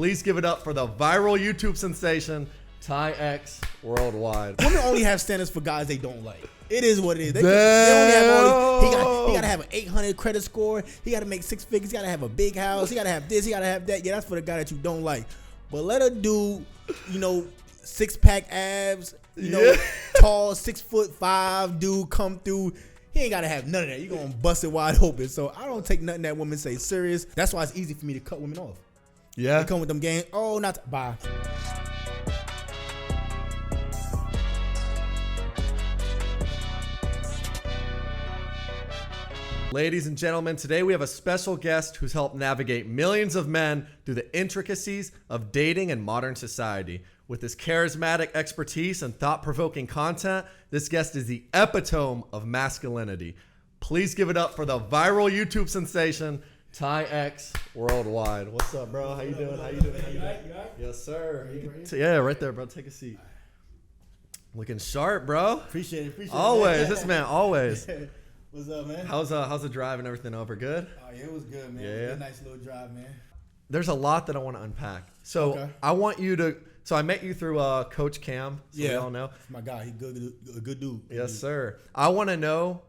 Please give it up for the viral YouTube sensation, Ty X Worldwide. Women only have standards for guys they don't like. It is what it is. They only have all these, he got to have an 800 credit score. He got to make 6 figures. He got to have a big house. He got to have this. He got to have that. Yeah, that's for the guy that you don't like. But let a dude, 6-pack abs, tall, 6'5" dude come through. He ain't got to have none of that. You're going to bust it wide open. So I don't take nothing that women say serious. That's why it's easy for me to cut women off. Yeah. They come with them games. Oh, bye. Ladies and gentlemen, today we have a special guest who's helped navigate millions of men through the intricacies of dating in modern society. With his charismatic expertise and thought-provoking content, this guest is the epitome of masculinity. Please give it up for the viral YouTube sensation, Ty X Worldwide. What's up, bro? How you doing? How you doing? You all right? Yes, sir. Yeah, right there, bro. Take a seat. Looking sharp, bro. Appreciate it. Always. This man, always. What's up, man? How's the drive and everything over? Good? Oh, yeah, it was good, man. Yeah. It was a nice little drive, man. There's a lot that I want to unpack. So Okay. I want you to. So I met you through Coach Cam. So we all know. That's my guy. He a good dude. Yes, sir. I want to know,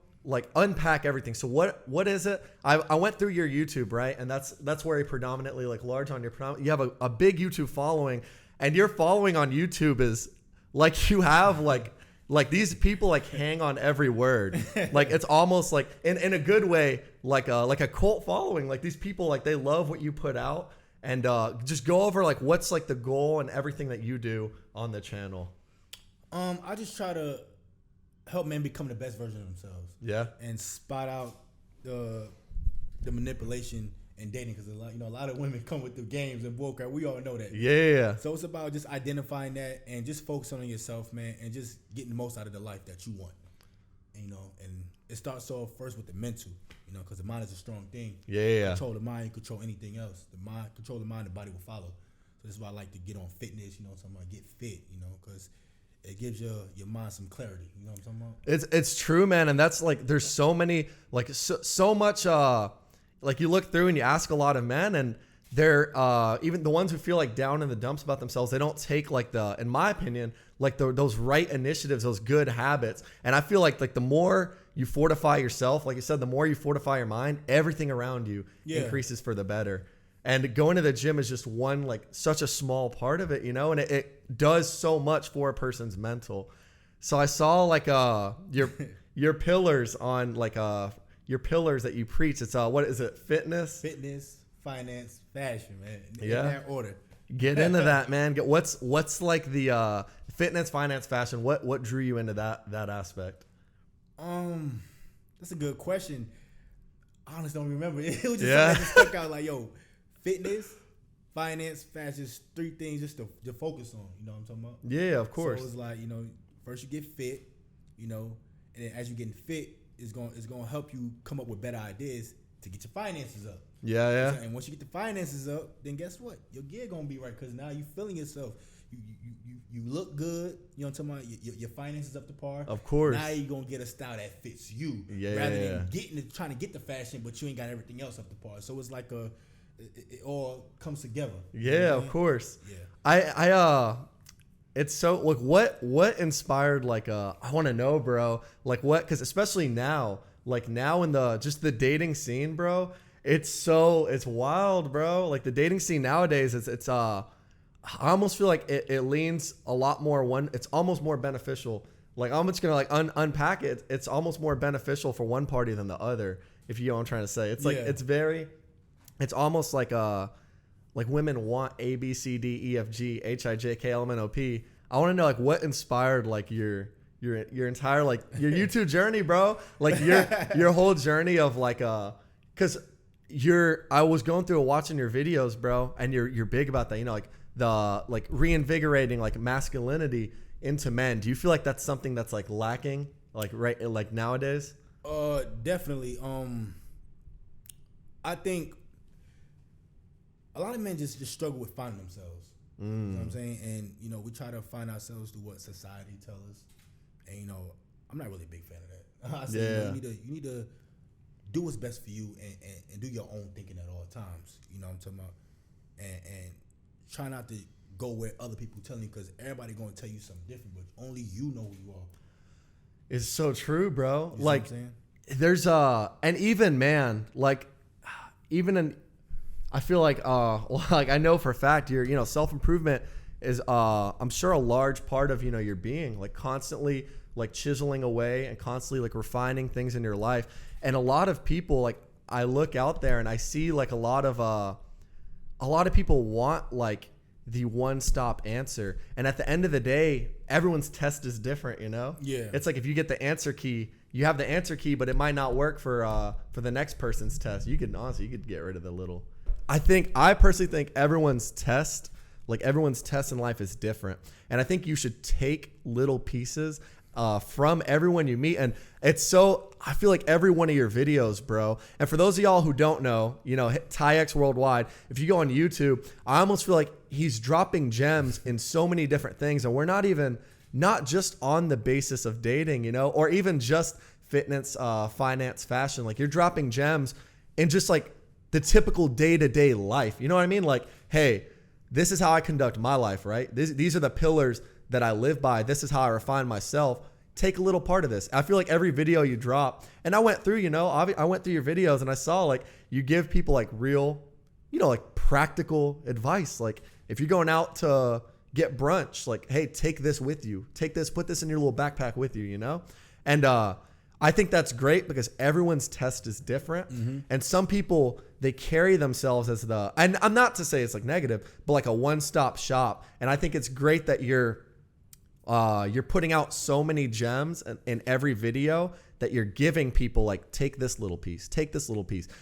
unpack everything. So what is it? I went through your YouTube, right? And that's where you predominantly large on your. You have a big YouTube following, and your following on YouTube is you have these people hang on every word. It's almost in a good way, like a cult following. These people, they love what you put out. And just go over what's the goal and everything that you do on the channel. I just try to help men become the best version of themselves. Yeah. And spot out the manipulation in dating, because a lot of women come with the games and bullcrap. We all know that. Yeah. So it's about just identifying that and just focusing on yourself, man, and just getting the most out of the life that you want. And it starts off first with the mental, because the mind is a strong thing. Yeah. Control the mind, you control anything else. Control the mind, the body will follow. So this is why I like to get on fitness, something like get fit, because it gives your mind some clarity. You know what I'm talking about? It's true, man. And that's there's so many, so much, you look through and you ask a lot of men, and they're, even the ones who feel down in the dumps about themselves, they don't take in my opinion, those right initiatives, those good habits. And I feel like the more you fortify yourself, like you said, the more you fortify your mind, everything around you increases for the better. And going to the gym is just one, such a small part of it, and it does so much for a person's mental. So I saw your pillars on your pillars that you preach. It's what is it? Fitness, finance, fashion, man. Yeah. In that order. Get into that, man. What's the fitness, finance, fashion? What drew you into that aspect? That's a good question. I honestly don't remember. It was just something that stuck out. Fitness, finance, fashion, 3 things just to focus on. You know what I'm talking about? Yeah, of course. So it's first you get fit, and then as you're getting fit, it's gonna help you come up with better ideas to get your finances up. Yeah. And once you get the finances up, then guess what? Your gear gonna be right, because now you feeling yourself. You look good. You know what I'm talking about? Your finances up to par. Of course. Now you're gonna get a style that fits you. Yeah. Rather than trying to get the fashion, but you ain't got everything else up to par. So it's it all comes together. Yeah, of course. Yeah. I it's so what inspired I want to know, bro. Because especially now, now in the dating scene, bro. It's wild, bro. The dating scene nowadays, it's I almost feel like it leans a lot more it's almost more beneficial. I'm just gonna unpack it. It's almost more beneficial for one party than the other, if you know what I'm trying to say. It's it's almost like women want A, B, C, D, E, F, G, H, I, J, K, L, M, N, O, P. I want to know what inspired your entire your YouTube journey, bro. Your whole journey of because I was going through watching your videos, bro, and you're big about that, the reinvigorating masculinity into men. Do you feel like that's something that's lacking nowadays? Definitely. I think a lot of men just struggle with finding themselves. You know what I'm saying? And we try to find ourselves through what society tells us. And I'm not really a big fan of that. I say you need to do what's best for you and do your own thinking at all times. You know what I'm talking about? And try not to go where other people telling you, because everybody going to tell you something different, but only you know who you are. It's so true, bro. You like see what I'm saying? there's and even man, like even in, I feel like like I know for a fact your self-improvement is I'm sure a large part of your being, like constantly like chiseling away and constantly like refining things in your life. And a lot of people, like I look out there and I see like a lot of people want like the one-stop answer, and at the end of the day everyone's test is different. Yeah, it's like if you get the answer key, you have the answer key, but it might not work for the next person's test. You could get rid of the little. I personally think everyone's test in life is different, and I think you should take little pieces from everyone you meet. And I feel like every one of your videos, bro, and for those of y'all who don't know, TyX Worldwide, if you go on YouTube, I almost feel like he's dropping gems in so many different things, and we're not just on the basis of dating, or even just fitness, finance, fashion. Like you're dropping gems in just like the typical day-to-day life. You know what I mean? Like, hey, this is how I conduct my life, right? These are the pillars that I live by. This is how I refine myself. Take a little part of this. I feel like every video you drop, and I went through, I went through your videos and I saw like you give people like real, like practical advice. Like if you're going out to get brunch, like, hey, take this with you. Take this, put this in your little backpack with you, And I think that's great because everyone's test is different. Mm-hmm. And some people, they carry themselves as and I'm not to say it's like negative, but like a one-stop shop. And I think it's great that you're putting out so many gems in every video that you're giving people like, take this little piece,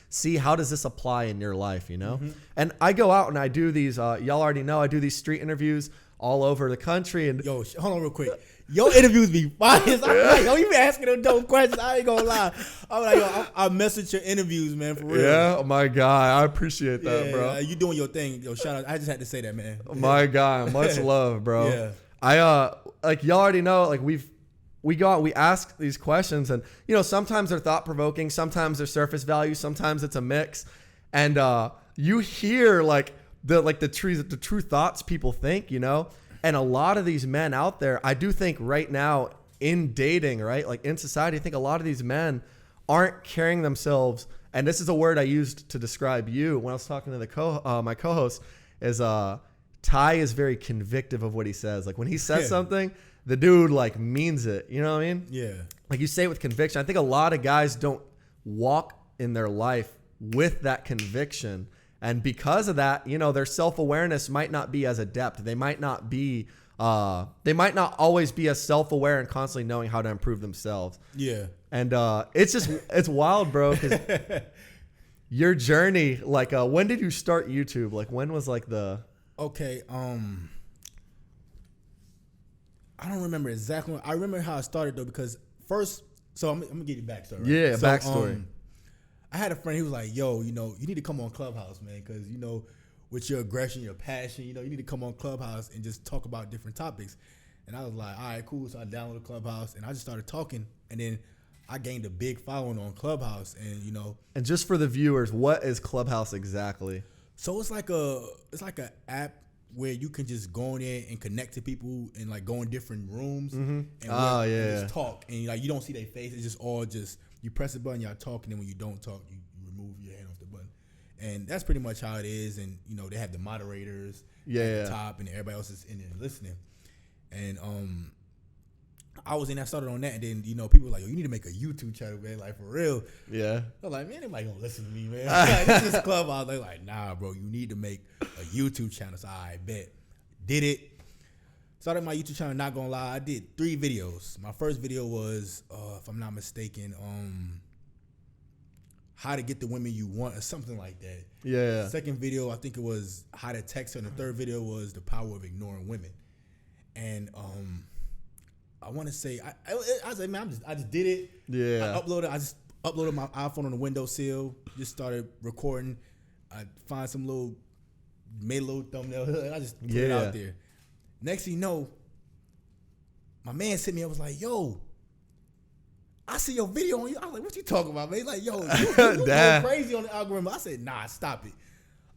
see how does this apply in your life, Mm-hmm. And I go out and I do these, y'all already know, I do these street interviews all over the country. And yo, hold on real quick. Your interviews be fire. I'm like, yo, you be asking them dope questions. I ain't gonna lie. I'm like, yo, I message your interviews, man, for real. Yeah, my guy. I appreciate that, bro. You doing your thing. Yo, shout out. I just had to say that, man. My guy. Much love, bro. Yeah. I like y'all already know, like we go out, we ask these questions, and sometimes they're thought provoking, sometimes they're surface value, sometimes it's a mix, and you hear like the true thoughts people think, and a lot of these men out there, I do think right now in dating, right, like in society, I think a lot of these men aren't carrying themselves, and this is a word I used to describe you when I was talking to my co-host, is Ty is very convictive of what he says. Like when he says something, the dude like means it. You know what I mean? Yeah. Like you say it with conviction. I think a lot of guys don't walk in their life with that conviction. And because of that, their self-awareness might not be as adept. They might not always be as self-aware and constantly knowing how to improve themselves. Yeah. And it's wild, bro. Because your journey, like when did you start YouTube? Like when was like the... Okay, I don't remember exactly. I remember how I started though, because first, so I'm gonna give you backstory. Right? Yeah, so, backstory. I had a friend. He was like, "Yo, you need to come on Clubhouse, man, because with your aggression, your passion, you need to come on Clubhouse and just talk about different topics." And I was like, "All right, cool." So I downloaded Clubhouse and I just started talking, and then I gained a big following on Clubhouse, and And just for the viewers, what is Clubhouse exactly? So it's like a app where you can just go in there and connect to people and like go in different rooms and just talk, and like you don't see their face. It's just all you press a button, y'all talk, and then when you don't talk, you remove your hand off the button, and that's pretty much how it is. And they have the moderators at the top, and everybody else is in there listening. And I was in there, started on that, and then people were like, "Yo, you need to make a YouTube channel, man, like for real." Yeah. I'm like, man, anybody gonna listen to me, man? Like, this is Clubhouse. They're like, nah, bro, you need to make a YouTube channel. So I bet. Did it. Started my YouTube channel, not gonna lie, I did 3 videos. My first video was, if I'm not mistaken, how to get the women you want or something like that. Yeah. Second video, I think it was how to text her, and the third video was the power of ignoring women. And I want to say, I was like, man, I just did it. Yeah. I just uploaded my iPhone on the windowsill, just started recording. I made a little thumbnail, and I just put it out there. Next thing you know, my man sent me, I was like, yo, I see your video on you. I was like, what you talking about, man? He's like, yo, you going crazy on the algorithm. I said, nah, stop it.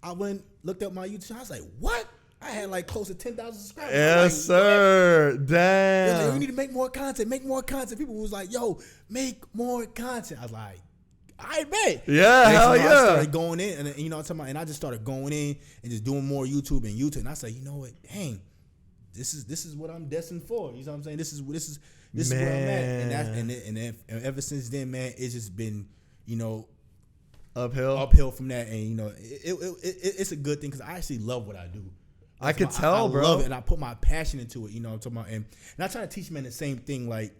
I went, looked up my YouTube channel. I was like, what? I had like close to 10,000 subscribers. Yes, sir. Like, Damn. you need to make more content. Make more content. People was like, yo, make more content. I was like, I bet. Yeah, hell yeah. I started going in, and you know what I'm talking about, and I just started going in and just doing more YouTube. And I said, you know what, dang, this is what I'm destined for. You know what I'm saying? This is where I'm at. And ever since then, man, it's just been, you know, uphill from that. And you know, it's a good thing because I actually love what I do. I could tell, bro. I love it, and I put my passion into it. You know what I'm talking about? And I try to teach men the same thing. Like,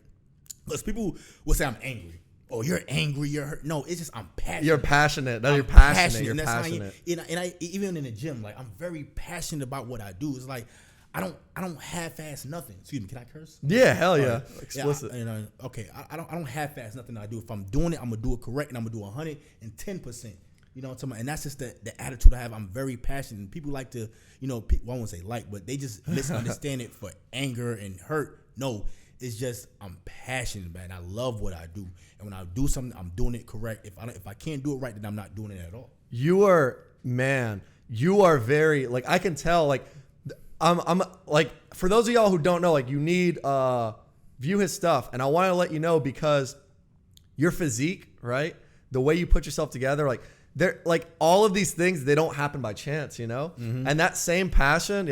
because people will say I'm angry. Oh, you're angry, you're hurt. No, it's just I'm passionate. You're passionate. You're passionate. You're and that's passionate. and I even in the gym, like I'm very passionate about what I do. It's like I don't half-ass nothing. Excuse me, can I curse? Yeah, hell yeah. Right. Explicit. Yeah, okay. I don't half-ass nothing I do. If I'm doing it, I'm gonna do it correct, and I'm gonna do 110%. You know what I'm talking about? And that's just the attitude I have. I'm very passionate. And people like to, you know, I won't say like, but they just misunderstand it for anger and hurt. No, it's just I'm passionate, man. I love what I do. And when I do something, I'm doing it correct. If I can't do it right, then I'm not doing it at all. You are very, like, I can tell, like, I'm like, for those of y'all who don't know, like, you need view his stuff, and I want to let you know, because your physique, right, the way you put yourself together, like, they're like all of these things, they don't happen by chance, you know. And that same passion,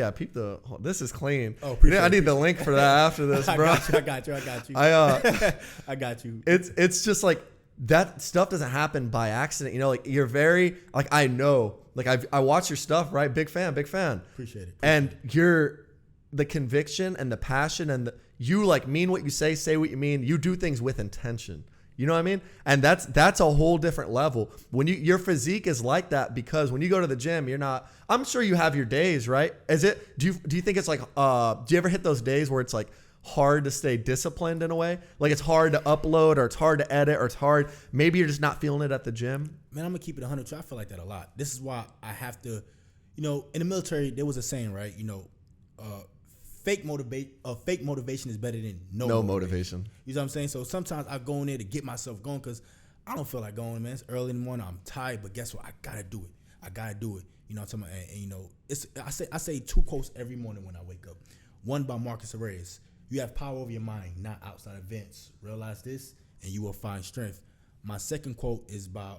this is clean. Oh, I need the link for that after this, bro. I got you. I got you. It's just like that stuff doesn't happen by accident, you know. Like, you're very, like, I know, like, I watch your stuff, right? Big fan. Appreciate it. And you're the conviction and the passion, and you like mean what you say what you mean. You do things with intention. You know what I mean? And that's a whole different level. When your physique is like that, because when you go to the gym, you're not, I'm sure you have your days, right? Do you think it's like, do you ever hit those days where it's like hard to stay disciplined in a way? Like, it's hard to upload, or it's hard to edit, or it's hard, maybe you're just not feeling it at the gym? Man, I'm gonna keep it 100. I feel like that a lot. This is why I have to, you know, in the military, there was a saying, right? You know, fake motivation is better than no motivation. You know what I'm saying? So sometimes I go in there to get myself going because I don't feel like going, man. It's early in the morning. I'm tired, but guess what? I gotta do it. You know what I'm talking about? And you know, I say two quotes every morning when I wake up. One by Marcus Aurelius: "You have power over your mind, not outside events. Realize this, and you will find strength." My second quote is by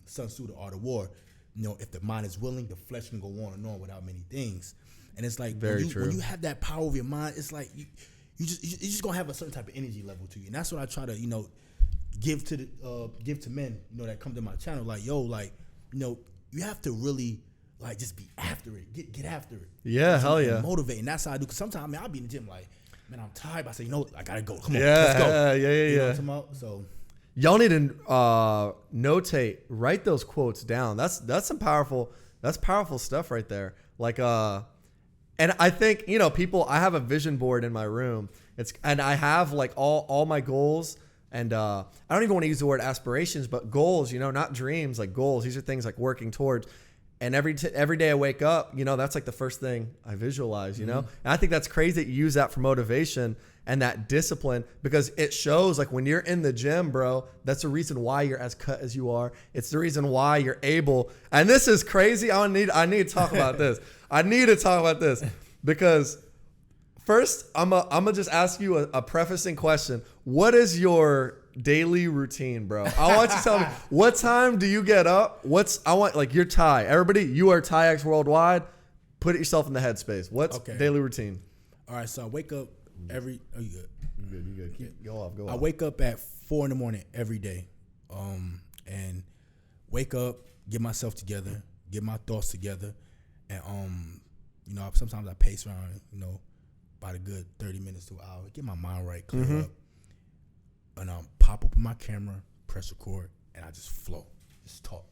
Sun Tzu, The Art of War. You know, if the mind is willing, the flesh can go on and on without many things. And it's like, when you have that power over your mind, it's like you just gonna have a certain type of energy level to you. And that's what I try to, you know, give to men, you know, that come to my channel. Like, yo, like, you know, you have to really, like, just be after it. Get after it. Yeah, hell yeah. Motivate. And that's how I do. Because sometimes, I mean, I'll be in the gym like, man, I'm tired. But I say, you know, I gotta go. Come on, let's go. Yeah. You know what I'm talking about? So y'all need to write those quotes down. That's some powerful stuff right there. Like, and I think, you know, I have a vision board in my room. And I have like all my goals, and I don't even want to use the word aspirations, but goals, you know, not dreams, like goals. These are things like working towards. And every day I wake up, you know, that's like the first thing I visualize, you know. And I think that's crazy that you use that for motivation and that discipline, because it shows, like, when you're in the gym, bro, that's the reason why you're as cut as you are. It's the reason why you're able. And this is crazy. I need to talk about this. I need to talk about this because first I'm gonna just ask you a prefacing question. What is your daily routine, bro? I want you to tell me, what time do you get up? You're Ty. Everybody, you are Ty X Worldwide. Put yourself in the headspace. What's daily routine? All right, so I wake up you good? You good. Go off. I wake up at 4 a.m. every day, and wake up, get myself together, get my thoughts together, and you know, sometimes I pace around, you know, about a good 30 minutes to an hour, get my mind right, clear up, and pop up my camera, press record, and I just flow, just talk.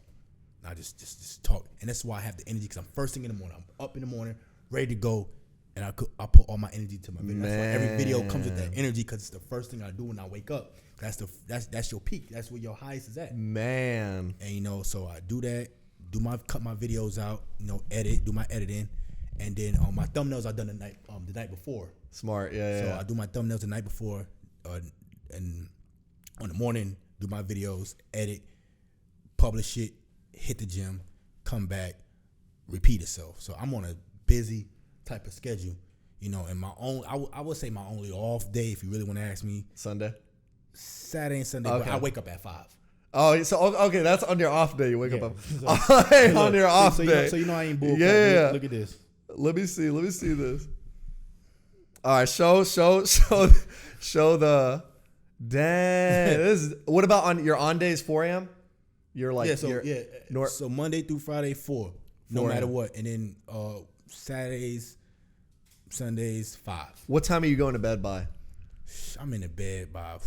And I just talk, and that's why I have the energy, because I'm first thing in the morning. I'm up in the morning, ready to go. And I put all my energy to my video. That's why every video comes with that energy, because it's the first thing I do when I wake up. That's your peak. That's where your highest is at. Man. And you know, so I do that, cut my videos out, you know, do my editing, and then my thumbnails I done the night before. Smart, yeah. So I do my thumbnails the night before, and on the morning do my videos, edit, publish it, hit the gym, come back, repeat itself. So I'm on a busy type of schedule. And I would say my only off day, if you really want to ask me, Sunday, Saturday and Sunday. Okay. But I wake up at 5. Oh, so okay, that's on your off day. You wake up So, on your off day. So I ain't bull. Yeah. Look at this. Let me see this. All right, show the. Dang. What about on your on days 4 a.m.? You're like So Monday through Friday 4, no matter what, and then Saturdays, Sundays 5. What time are you going to bed by? I'm in the bed by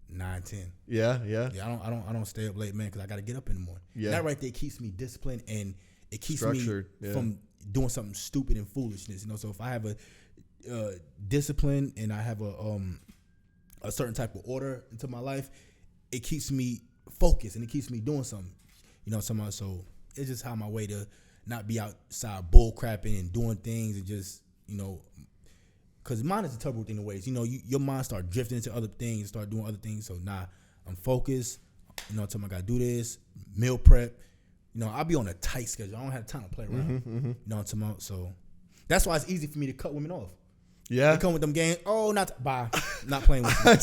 9, 10. Yeah. I don't stay up late, man, because I got to get up in the morning. Yeah. That right there keeps me disciplined, and it keeps Structured, me from doing something stupid and foolishness. So if I have a discipline and I have a certain type of order into my life, it keeps me focused and it keeps me doing something. So it's just how my way to not be outside bull crapping and doing things and just, because mine is a terrible thing to waste. Your mind start drifting into other things, start doing other things. So I'm focused. Tell me I gotta do this, meal prep. I'll be on a tight schedule. I don't have time to play around. So that's why it's easy for me to cut women off. Yeah. They come with them games. Oh, not playing with you. I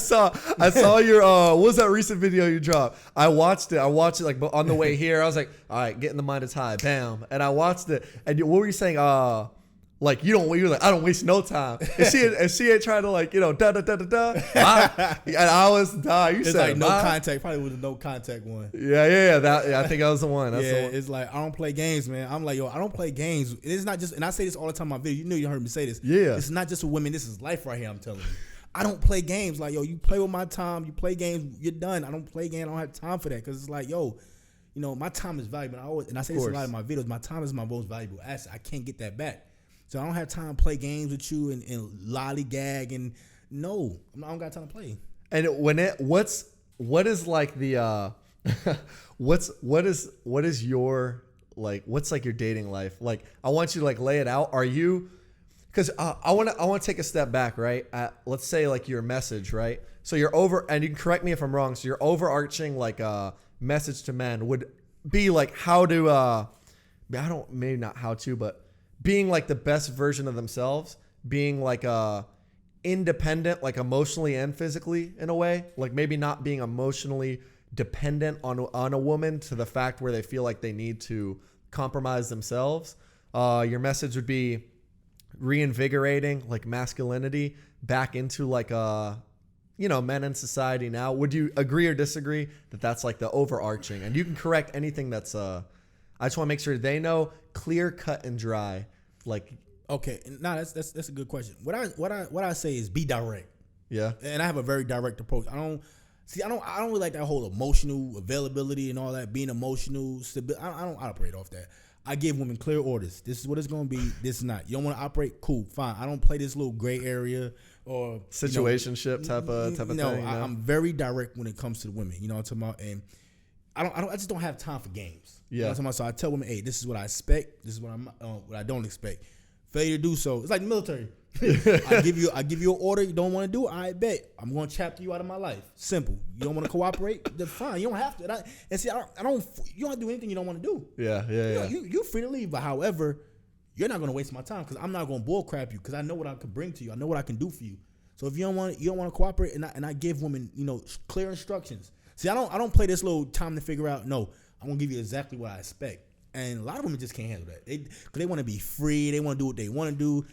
saw your what was that recent video you dropped? I watched it like on the way here. I was like, all right, getting the mind is high, bam. And I watched it. And what were you saying? Like you're like, I don't waste no time. And she ain't trying to like, da da da da da. And I was dying. It's like no contact. Probably was a no contact one. Yeah. I think that was the one. That's the one. It's like I don't play games, man. I'm like, I don't play games. It's not just, and I say this all the time in my video. You heard me say this. Yeah. It's not just with women. This is life right here. I'm telling you. I don't play games. Like, you play with my time. You play games. You're done. I don't play games. I don't have time for that because it's like, my time is valuable. And I say this a lot in my videos. My time is my most valuable asset. I can't get that back. So I don't have time to play games with you and lollygag and no, I don't got time to play. And what is like the what is your like what's like your dating life like? I want you to like lay it out. Are you? Because I want to take a step back, right? Let's say like your message, right? So you're over, and you can correct me if I'm wrong. So your overarching like message to men would be like how to maybe not how to, but being like the best version of themselves, being like independent, like emotionally and physically in a way, like maybe not being emotionally dependent on a woman to the fact where they feel like they need to compromise themselves. Your message would be reinvigorating like masculinity back into like men in society now. Would you agree or disagree that that's like the overarching? And you can correct anything that's I just want to make sure they know, clear, cut, and dry. Like, okay, that's a good question. What I say is be direct. Yeah, and I have a very direct approach. I don't really like that whole emotional availability and all that. Being emotional, I don't operate off that. I give women clear orders. This is what it's going to be. This is not. You don't want to operate? Cool, fine. I don't play this little gray area or situationship type of thing. No, I'm very direct when it comes to the women. You know what I'm talking about? And I just don't have time for games. Yeah. You know what I'm talking about? So I tell women, hey, this is what I expect. This is what I don't expect. Failure to do so, it's like the military. I give you an order you don't want to do. I bet I'm going to chapter you out of my life. Simple. You don't want to cooperate? Then fine. You don't have to. You don't have to do anything you don't want to do. Yeah. You're free to leave, but however, you're not going to waste my time because I'm not going to bull crap you because I know what I can bring to you. I know what I can do for you. So if you don't want to cooperate, and I give women clear instructions. See, I don't play this little time to figure out. No, I'm gonna give you exactly what I expect. And a lot of women just can't handle that. They want to be free. They want to do what they want to do,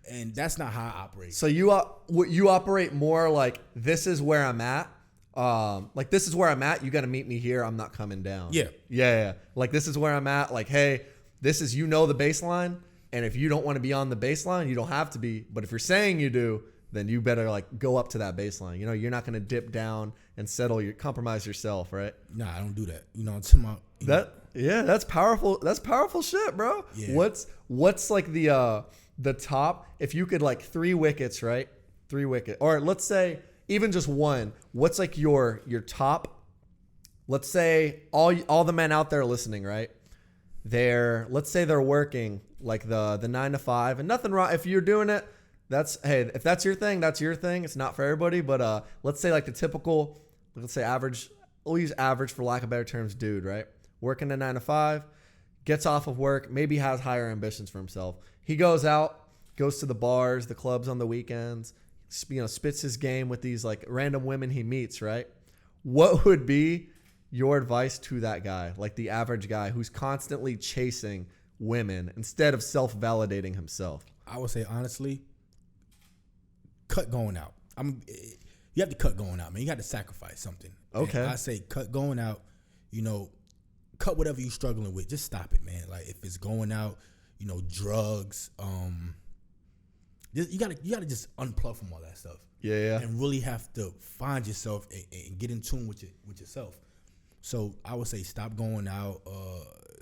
and that's not how I operate. So you operate more like this is where I'm at. Like this is where I'm at. You got to meet me here. I'm not coming down. Yeah. Like this is where I'm at. Like, hey, this is the baseline, and if you don't want to be on the baseline, you don't have to be. But if you're saying you do, then you better like go up to that baseline. You're not gonna dip down and compromise yourself, right? Nah, I don't do that. I'm talking about that's powerful. That's powerful shit, bro. Yeah. What's like the top? If you could like 3 wickets, right? 3 wicket, or let's say even just one. What's like your top? Let's say all the men out there listening, right? Let's say they're working like the 9 to 5, and nothing wrong if you're doing it. If that's your thing, that's your thing. It's not for everybody, but let's say like the typical, let's say average, we'll use average for lack of better terms, dude, right? Working a 9 to 5, gets off of work, maybe has higher ambitions for himself. He goes out, goes to the bars, the clubs on the weekends, spits his game with these like random women he meets, right? What would be your advice to that guy, like the average guy who's constantly chasing women instead of self-validating himself? I would say, honestly, cut going out. You have to cut going out, man. You got to sacrifice something. Okay. And I say cut going out, cut whatever you're struggling with. Just stop it, man. Like if it's going out, drugs, you gotta just unplug from all that stuff. Yeah. And really have to find yourself and get in tune with yourself. So I would say stop going out,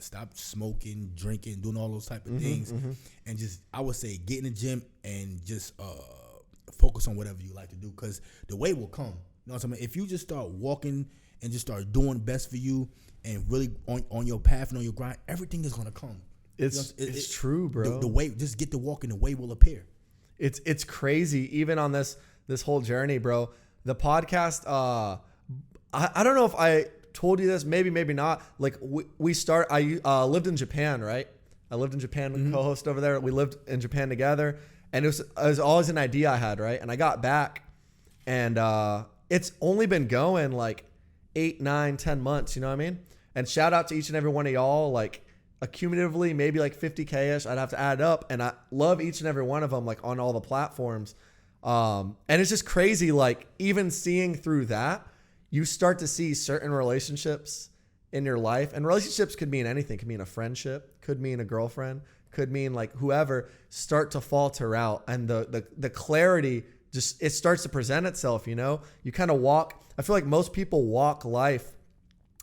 stop smoking, drinking, doing all those type of things, and just I would say get in the gym and just focus on whatever you like to do, because the way will come. You know what I'm saying? If you just start walking and just start doing best for you and really on your path and on your grind, everything is gonna come. It's true, bro. The way, just get to walking, the way will appear. It's crazy. Even on this whole journey, bro. The podcast. I don't know if I told you this. Maybe not. Like I lived in Japan, right? I lived in Japan with co-host over there. We lived in Japan together, and it was always an idea I had, right? And I got back, and it's only been going like 8, 9, 10 months. You know what I mean? And shout out to each and every one of y'all. Like accumulatively, maybe like 50K-ish. I'd have to add up, and I love each and every one of them, like on all the platforms. And it's just crazy. Like even seeing through that, you start to see certain relationships in your life, and relationships could mean anything. Could mean a friendship, could mean a girlfriend, could mean like whoever, start to falter out, and the clarity just, it starts to present itself. You kind of walk. I feel like most people walk life,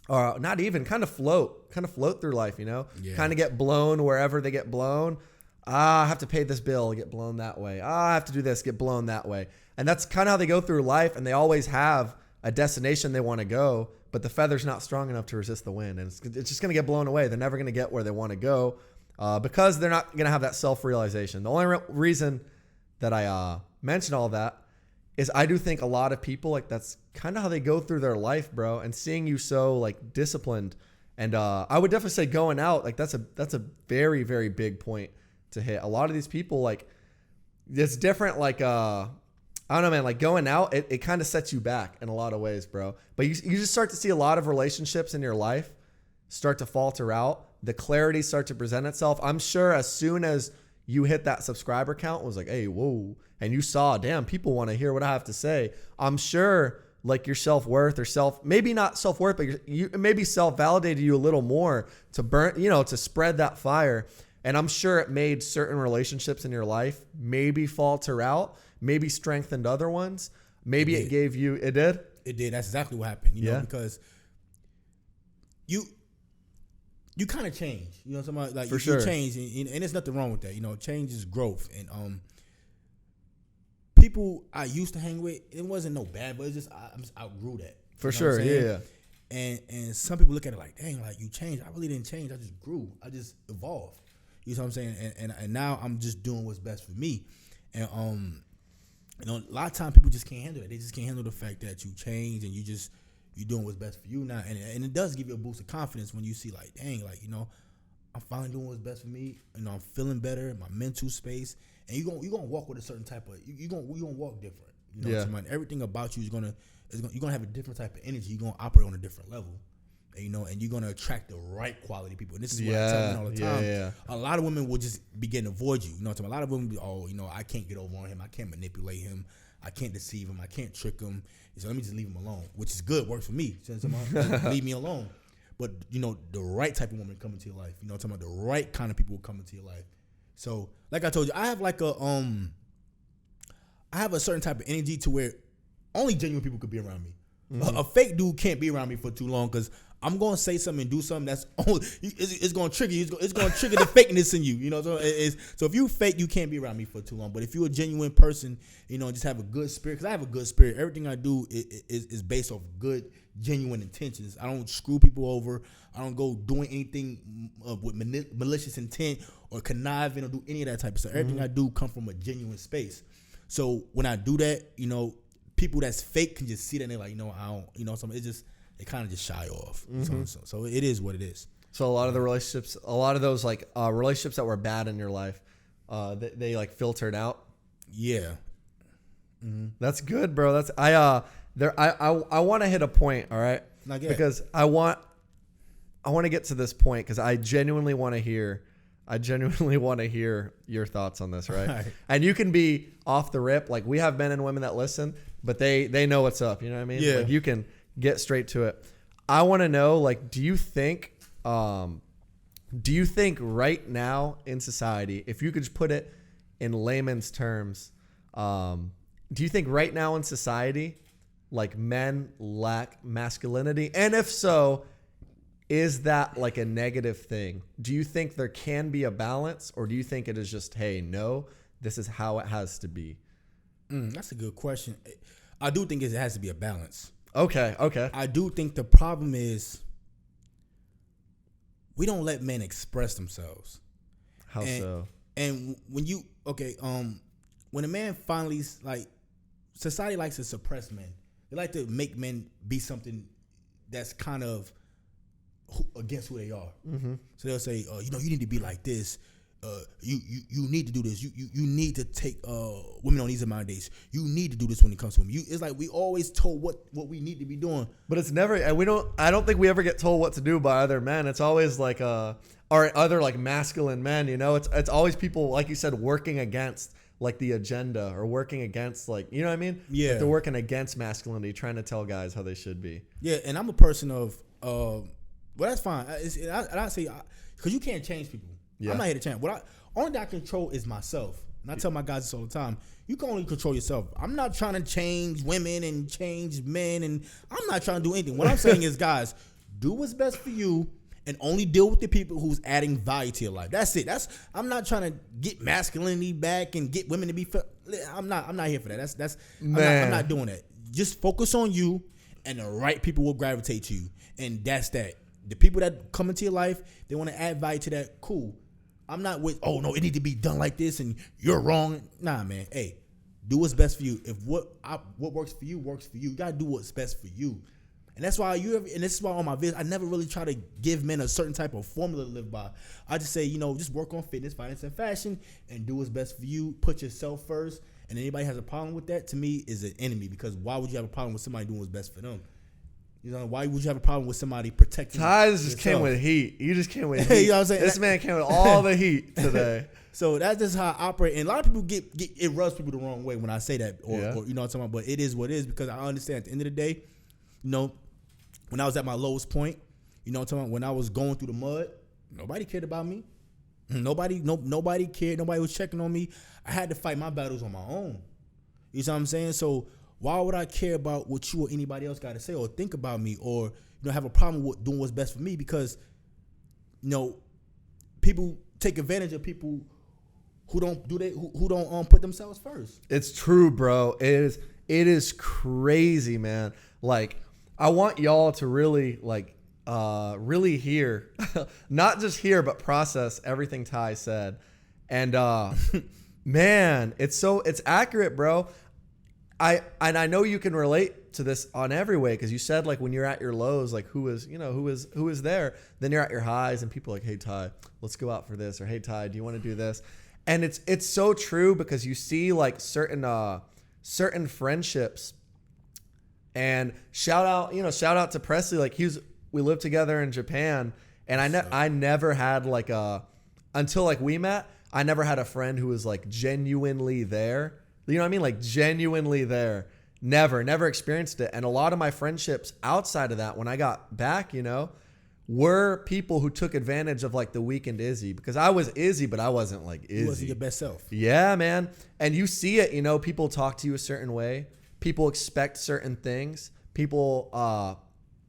or not even, kind of float through life. Kind of get blown wherever they get blown. I have to pay this bill, get blown that way. I have to do this, get blown that way. And that's kind of how they go through life, and they always have a destination they want to go, but the feather's not strong enough to resist the wind, and it's just going to get blown away. They're never going to get where they want to go because they're not going to have that self-realization. The only reason that I mention all that is I do think a lot of people, like, that's kind of how they go through their life, bro. And seeing you so like disciplined, and I would definitely say going out, like that's a very, very big point to hit. A lot of these people, like, it's different. Like I don't know, man, like going out, it kind of sets you back in a lot of ways, bro. But you just start to see a lot of relationships in your life start to falter out. The clarity start to present itself. I'm sure as soon as you hit that subscriber count, it was like, hey, whoa. And you saw, damn, people want to hear what I have to say. I'm sure like your self-worth or maybe not self-worth, but you maybe self-validated you a little more to to spread that fire. And I'm sure it made certain relationships in your life maybe falter out, maybe strengthened other ones. Maybe it gave you, it did? It did. That's exactly what happened, because you kind of change. You know what I'm saying? Like, For sure. You change, and there's nothing wrong with that. Change is growth. And people I used to hang with, it wasn't no bad, but it's just I just outgrew that. For sure, yeah. And some people look at it like, dang, like you changed. I really didn't change. I just grew. I just evolved. You know what I'm saying? And now I'm just doing what's best for me. And a lot of times people just can't handle it. They just can't handle the fact that you change and you're doing what's best for you now. And it does give you a boost of confidence when you see like, dang, like, I'm finally doing what's best for me. I'm feeling better, my mental space. And you're gonna walk with a certain type of, you're gonna walk different. You know what I'm saying? Everything about you you're gonna have a different type of energy. You're gonna operate on a different level. And you're gonna attract the right quality people. And this is what I tell women all the time. Yeah. A lot of women will just begin to avoid you. You know what I'm saying? A lot of women be, I can't get over on him. I can't manipulate him. I can't deceive him. I can't trick him. So let me just leave him alone, which is good. Works for me. Leave me alone. But, the right type of woman come into your life. You know what I'm talking about? The right kind of people will come into your life. So, like I told you, I have like I have a certain type of energy to where only genuine people could be around me. Mm-hmm. A fake dude can't be around me for too long because I'm going to say something and do something that's only, it's going to trigger you. It's going to trigger the fakeness in you. So if you fake, you can't be around me for too long. But if you're a genuine person, just have a good spirit, because I have a good spirit. Everything I do is based off good, genuine intentions. I don't screw people over. I don't go doing anything with malicious intent or conniving or do any of that type of stuff. Everything I do come from a genuine space. So when I do that, people that's fake can just see that and they're like, I don't, something. It's just, they kind of just shy off. So it is what it is. So a lot of the relationships, a lot of those like relationships that were bad in your life, they like filtered out. Yeah. That's good, bro. That's I want to hit a point, all right? Because I want to get to this point because I genuinely want to hear your thoughts on this, right? And you can be off the rip. Like we have men and women that listen, but they know what's up. You know what I mean? Yeah. Like you can get straight to it. I want to know, like, do you think right now in society, if you could just put it in layman's terms, do you think right now in society, like men lack masculinity? And if so, is that like a negative thing? Do you think there can be a balance, or do you think it is just, hey, no, this is how it has to be? That's a good question. I do think it has to be a balance. Okay. I do think the problem is we don't let men express themselves. How so? And when when a man finally, like, society likes to suppress men. They like to make men be something that's kind of against who they are. Mm-hmm. So they'll say, you need to be like this. You need to do this. You need to take women on these amount of dates. You need to do this when it comes to women. It's like we always told what we need to be doing. But it's never, and I don't think we ever get told what to do by other men. It's always like or other like masculine men, it's always people, like you said, working against like the agenda or working against, like, you know what I mean? Yeah. Like they're working against masculinity, trying to tell guys how they should be. Yeah. And I'm a person of, well, that's fine. I say, because you can't change people. Yeah. I'm not here to change. Only that I control is myself. And I tell my guys this all the time. You can only control yourself. I'm not trying to change women and change men, and I'm not trying to do anything. What I'm saying is, guys, do what's best for you and only deal with the people who's adding value to your life. That's it. I'm not trying to get masculinity back and get women to be. I'm not here for that. I'm not doing that. Just focus on you, and the right people will gravitate to you, and that's that. The people that come into your life, they want to add value to that. Cool. I'm not with, oh no, it need to be done like this and you're wrong. Nah, man. Hey, do what's best for you. If what works for you works for you, you gotta do what's best for you. And that's why and this is why on my videos, I never really try to give men a certain type of formula to live by. I just say, just work on fitness, finance, and fashion, and do what's best for you. Put yourself first. And anybody has a problem with that, to me, is an enemy, because why would you have a problem with somebody doing what's best for them? Why would you have a problem with somebody protecting Ty's just came with heat. You just came with heat. You know what I'm saying? This man came with all the heat today. So that's just how I operate. And a lot of people get it rubs people the wrong way when I say that, or you know what I'm talking about. But it is what it is, because I understand at the end of the day, when I was at my lowest point, you know what I'm talking about, when I was going through the mud, nobody cared about me. Nobody cared. Nobody was checking on me. I had to fight my battles on my own. You know what I'm saying? So why would I care about what you or anybody else got to say or think about me, or have a problem with doing what's best for me? Because people take advantage of people who don't put themselves first. It's true, bro. It is crazy, man. Like, I want y'all to really really hear, not just hear, but process everything Ty said. And man, it's accurate, bro. I know you can relate to this on every way, because you said, like, when you're at your lows, like, who is there? Then you're at your highs and people are like, hey, Ty, let's go out for this, or hey, Ty, do you want to do this? And it's so true, because you see like certain friendships, and shout out to Presley. Like, we lived together in Japan, and I never had until like we met, I never had a friend who was like genuinely there. You know what I mean? Like, genuinely there. Never experienced it. And a lot of my friendships outside of that, when I got back, were people who took advantage of like the weakened Izzy, because I was Izzy, but I wasn't like Izzy. You wasn't your best self. Yeah, man. And you see it, people talk to you a certain way. People expect certain things. People,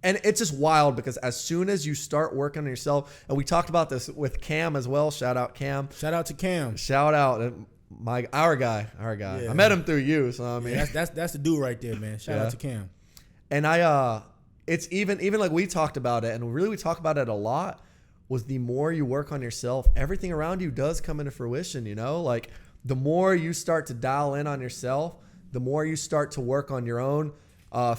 and it's just wild, because as soon as you start working on yourself, and we talked about this with Cam as well. Shout out Cam. Shout out to Cam. Shout out. Our guy. Yeah. I met him through you, so I mean, that's the dude right there, man. Shout out to Cam. And it's even like we talked about it, and really we talk about it a lot, was the more you work on yourself, everything around you does come into fruition. Like, the more you start to dial in on yourself, the more you start to work on your own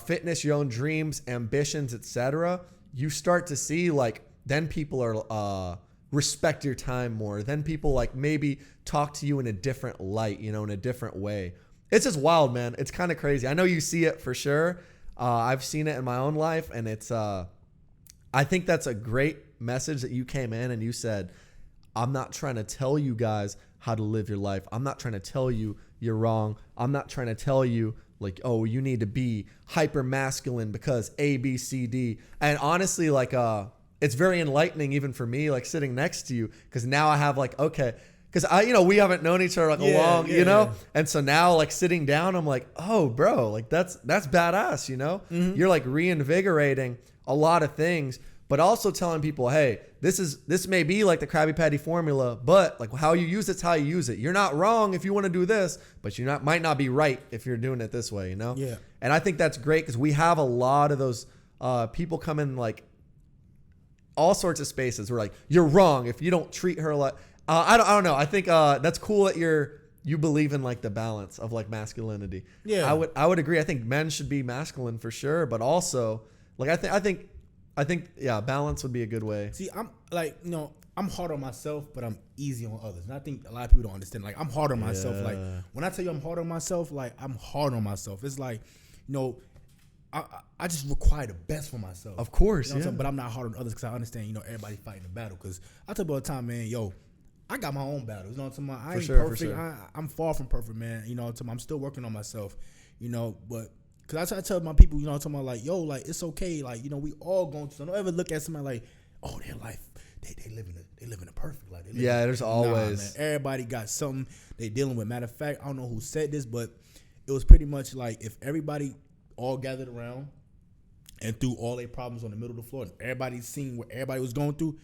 fitness, your own dreams, ambitions, etc. You start to see, like, then people are respect your time more. Then people like maybe talk to you in a different light, you know, in a different way. It's just wild, man. It's kind of crazy. I know you see it for sure. I've seen it in my own life, and it's I think that's a great message that you came in and you said, I'm not trying to tell you guys how to live your life. I'm not trying to tell you you're wrong. I'm not trying to tell you like, oh, you need to be hyper masculine because A, B, C, D. And honestly, like, it's very enlightening even for me, like sitting next to you, because now I have like, okay, because we haven't known each other like a long, you know? And so now like sitting down, I'm like, oh, bro, like that's badass, you know? Mm-hmm. You're like reinvigorating a lot of things, but also telling people, hey, this may be like the Krabby Patty formula, but like how you use it's how you use it. You're not wrong if you want to do this, but you might not be right if you're doing it this way, you know? Yeah. And I think that's great because we have a lot of those people come in like all sorts of spaces. We're like, you're wrong if you don't treat her like. I don't know. I think that's cool that you believe in like the balance of like masculinity. Yeah, I would agree. I think men should be masculine for sure, but also like I think yeah, balance would be a good way. See, I'm like, I'm hard on myself, but I'm easy on others, and I think a lot of people don't understand. Like, I'm hard on myself. Like, when I tell you I'm hard on myself, like I'm hard on myself. It's like, I just require the best for myself. Of course, you know what I'm saying? But I'm not hard on others because I understand, everybody fighting the battle. Because I tell people all the time, man, I got my own battles. You know what I'm saying? I ain't perfect. For sure. I'm far from perfect, man. You know what I'm saying? I'm still working on myself. But because I tell my people, I'm talking about like, like it's okay. Like, we all going through. So don't ever look at somebody like, oh, their life, they living a perfect life. There's always. Nah, man. Everybody got something they dealing with. Matter of fact, I don't know who said this, but it was pretty much like if everybody all gathered around and threw all their problems on the middle of the floor, and everybody seen what everybody was going through,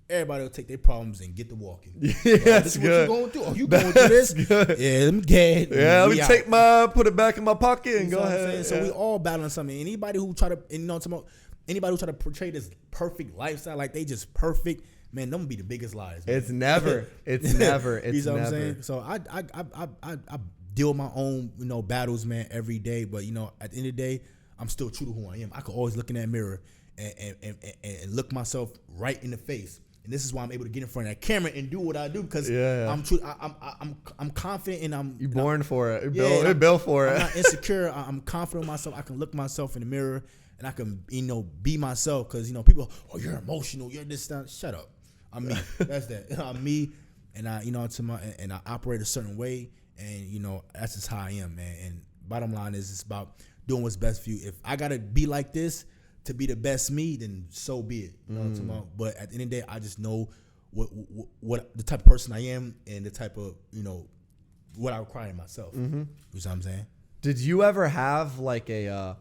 everybody will take their problems and get to walking. Yeah, that's good. What you going through? Oh, you going through this? Good. Yeah, let me get it. Yeah, let me put it back in my pocket and go ahead. So we all battling something. Anybody who try to, anybody who try to portray this perfect lifestyle like they just perfect, man, them be the biggest lies. Man. It's never. It's never. You know what I'm saying? So I deal with my own, battles, man, every day. But at the end of the day, I'm still true to who I am. I can always look in that mirror and look myself right in the face. And this is why I'm able to get in front of that camera and do what I do, because I'm true. I'm confident, and you're born for it. You're built for it. I'm not insecure. I'm confident in myself. I can look myself in the mirror and I can be myself. Because people, oh, you're emotional. You're this. Shut up. I'm me. That's that. I'm me, and I operate a certain way, and that's just how I am, man. And bottom line is, it's about doing what's best for you. If I gotta be like this to be the best me, then so be it. You know what I'm talking about? But at the end of the day, I just know what the type of person I am and the type of, what I require in myself. Mm-hmm. You know what I'm saying? Did you ever have like a,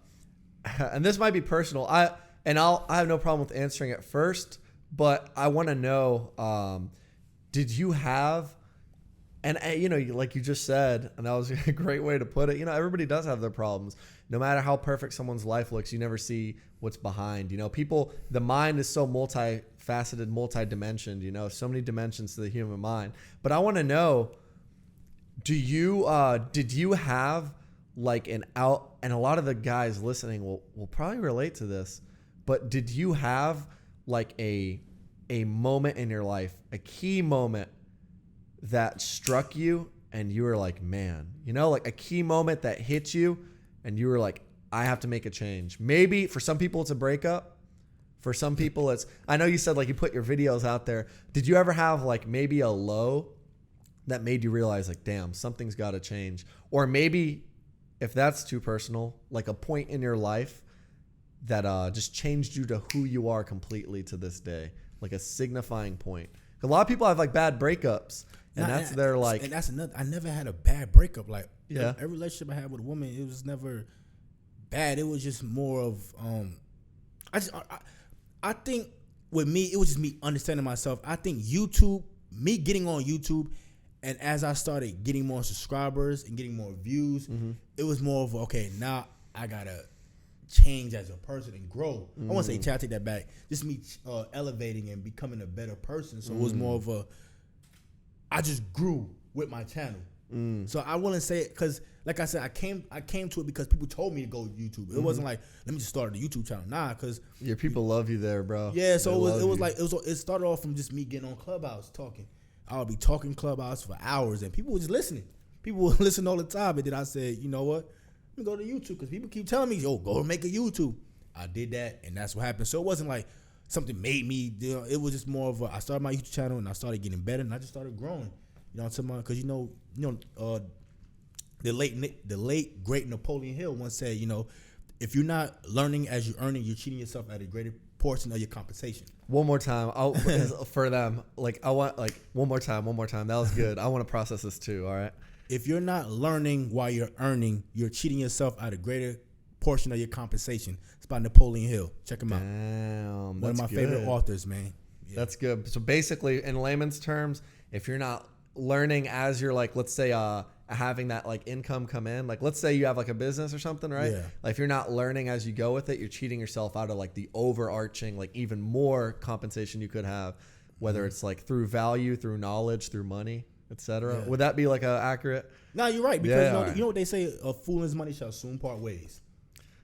and this might be personal, I have no problem with answering it first, but I want to know, did you have, and like you just said, and that was a great way to put it, everybody does have their problems. No matter how perfect someone's life looks, you never see what's behind. The mind is so multifaceted, multidimensioned, so many dimensions to the human mind. But I want to know, did you have like and a lot of the guys listening will probably relate to this, but did you have like a moment in your life, a key moment that struck you and you were like, man, like a key moment that hit you and you were like, I have to make a change? Maybe for some people it's a breakup. For some people it's, I know you said like you put your videos out there. Did you ever have like maybe a low that made you realize like, damn, something's got to change? Or maybe, if that's too personal, like a point in your life that just changed you to who you are completely to this day, like a signifying point. A lot of people have like bad breakups, and that's their like. And that's another. I never had a bad breakup. Like every relationship I had with a woman, it was never bad. It was just more of I think with me, it was just me understanding myself. I think me getting on YouTube, and as I started getting more subscribers and getting more views, it was more of okay, now I gotta change as a person and grow. I won't say change, I take that back. Just me elevating and becoming a better person. So it was more of I just grew with my channel. So I wouldn't say it because, like I said, I came to it because people told me to go to YouTube. It wasn't like, let me just start a YouTube channel. Nah, because your people love you there, bro. Yeah, so it started off from just me getting on Clubhouse talking. I would be talking Clubhouse for hours, and people were just listening. People would listen all the time, and then I said, you know what? Let me go to YouTube because people keep telling me, yo, go and make a YouTube. I did that, and that's what happened. So it wasn't like something made me do it. It was just more of I started my YouTube channel, and I started getting better, and I just started growing. You know what I'm talking about? Because the late great Napoleon Hill once said, if you're not learning as you're earning, you're cheating yourself at a greater portion of your compensation. One more time, for them. I want one more time. That was good. I want to process this too. All right. If you're not learning while you're earning, you're cheating yourself at a greater portion of your compensation. It's by Napoleon Hill. Check him out. Damn, one of my favorite authors, man. Yeah. That's good. So basically, in layman's terms, if you're not learning as you're let's say having that income come in, let's say you have a business or something, right? Yeah. If you're not learning as you go with it, you're cheating yourself out of the overarching even more compensation you could have, whether it's through value, through knowledge, through money, etc. Yeah. Would that be accurate? No, you're right, because you know what they say, a fool and his money shall soon part ways.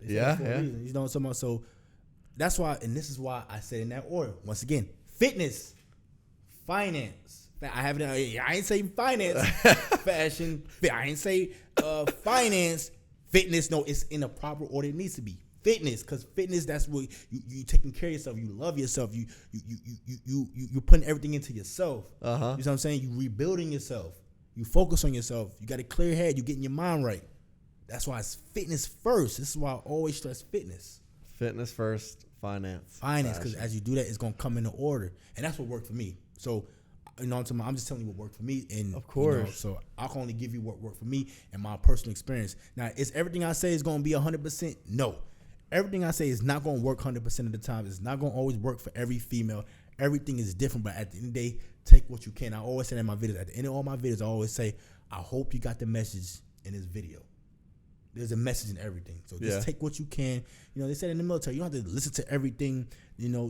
Yeah. You know what I'm talking about? So that's why, and this is why I said in that order. Once again, fitness, finance. I have it. I ain't say finance, fashion. I ain't say finance, fitness. No, it's in a proper order. It needs to be fitness, because fitness, that's where you taking care of yourself. You love yourself. You putting everything into yourself. You know what I'm saying? You rebuilding yourself. You focus on yourself. You got a clear head. You getting your mind right. That's why it's fitness first. This is why I always stress fitness. Fitness first, finance, because as you do that, it's gonna come into order, and that's what worked for me. So. I'm just telling you what worked for me, and of course, so I can only give you what worked for me and my personal experience. Now, is everything I say is going to be 100%? No, everything I say is not going to work 100% of the time. It's not going to always work for every female. Everything is different, but at the end of the day, take what you can. I always say that in my videos. At the end of all my videos, I always say, I hope you got the message in this video. There's a message in everything, so just take what you can. They said in the military, you don't have to listen to everything.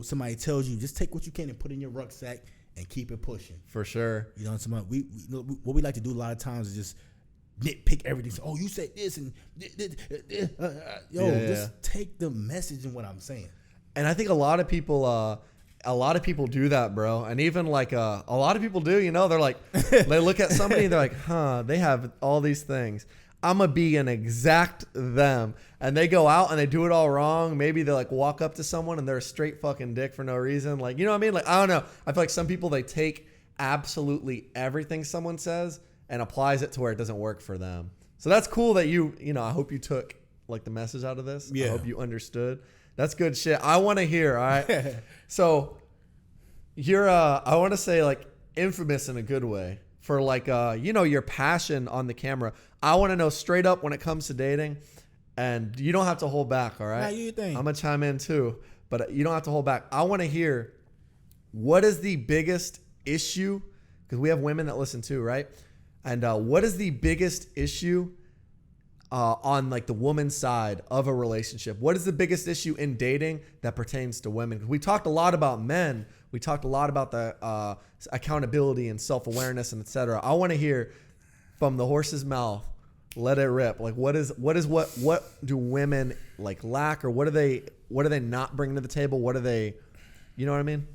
Somebody tells you. Just take what you can and put in your rucksack and keep it pushing. For sure. What we like to do a lot of times is just nitpick everything. So, you said this and just take the message in what I'm saying. And I think a lot of people do that, bro. And even a lot of people do. They're they look at somebody, they're they have all these things. I'm going to be an exact them. And they go out and they do it all wrong. Maybe they walk up to someone and they're a straight fucking dick for no reason. You know what I mean? I don't know. I feel like some people, they take absolutely everything someone says and applies it to where it doesn't work for them. So that's cool that I hope you took the message out of this. Yeah. I hope you understood. That's good shit. I want to hear. All right. So you're, I want to say infamous in a good way for your passion on the camera. I want to know straight up when it comes to dating, and you don't have to hold back. All right. Nah, you think. I'm going to chime in too, but you don't have to hold back. I want to hear, what is the biggest issue? Because we have women that listen too, right? And what is the biggest issue on the woman's side of a relationship? What is the biggest issue in dating that pertains to women? Because we talked a lot about men. We talked a lot about the accountability and self-awareness and etc. I want to hear from the horse's mouth. Let it rip. What do women lack, or what do they not bring to the table? What do they, you know what I mean?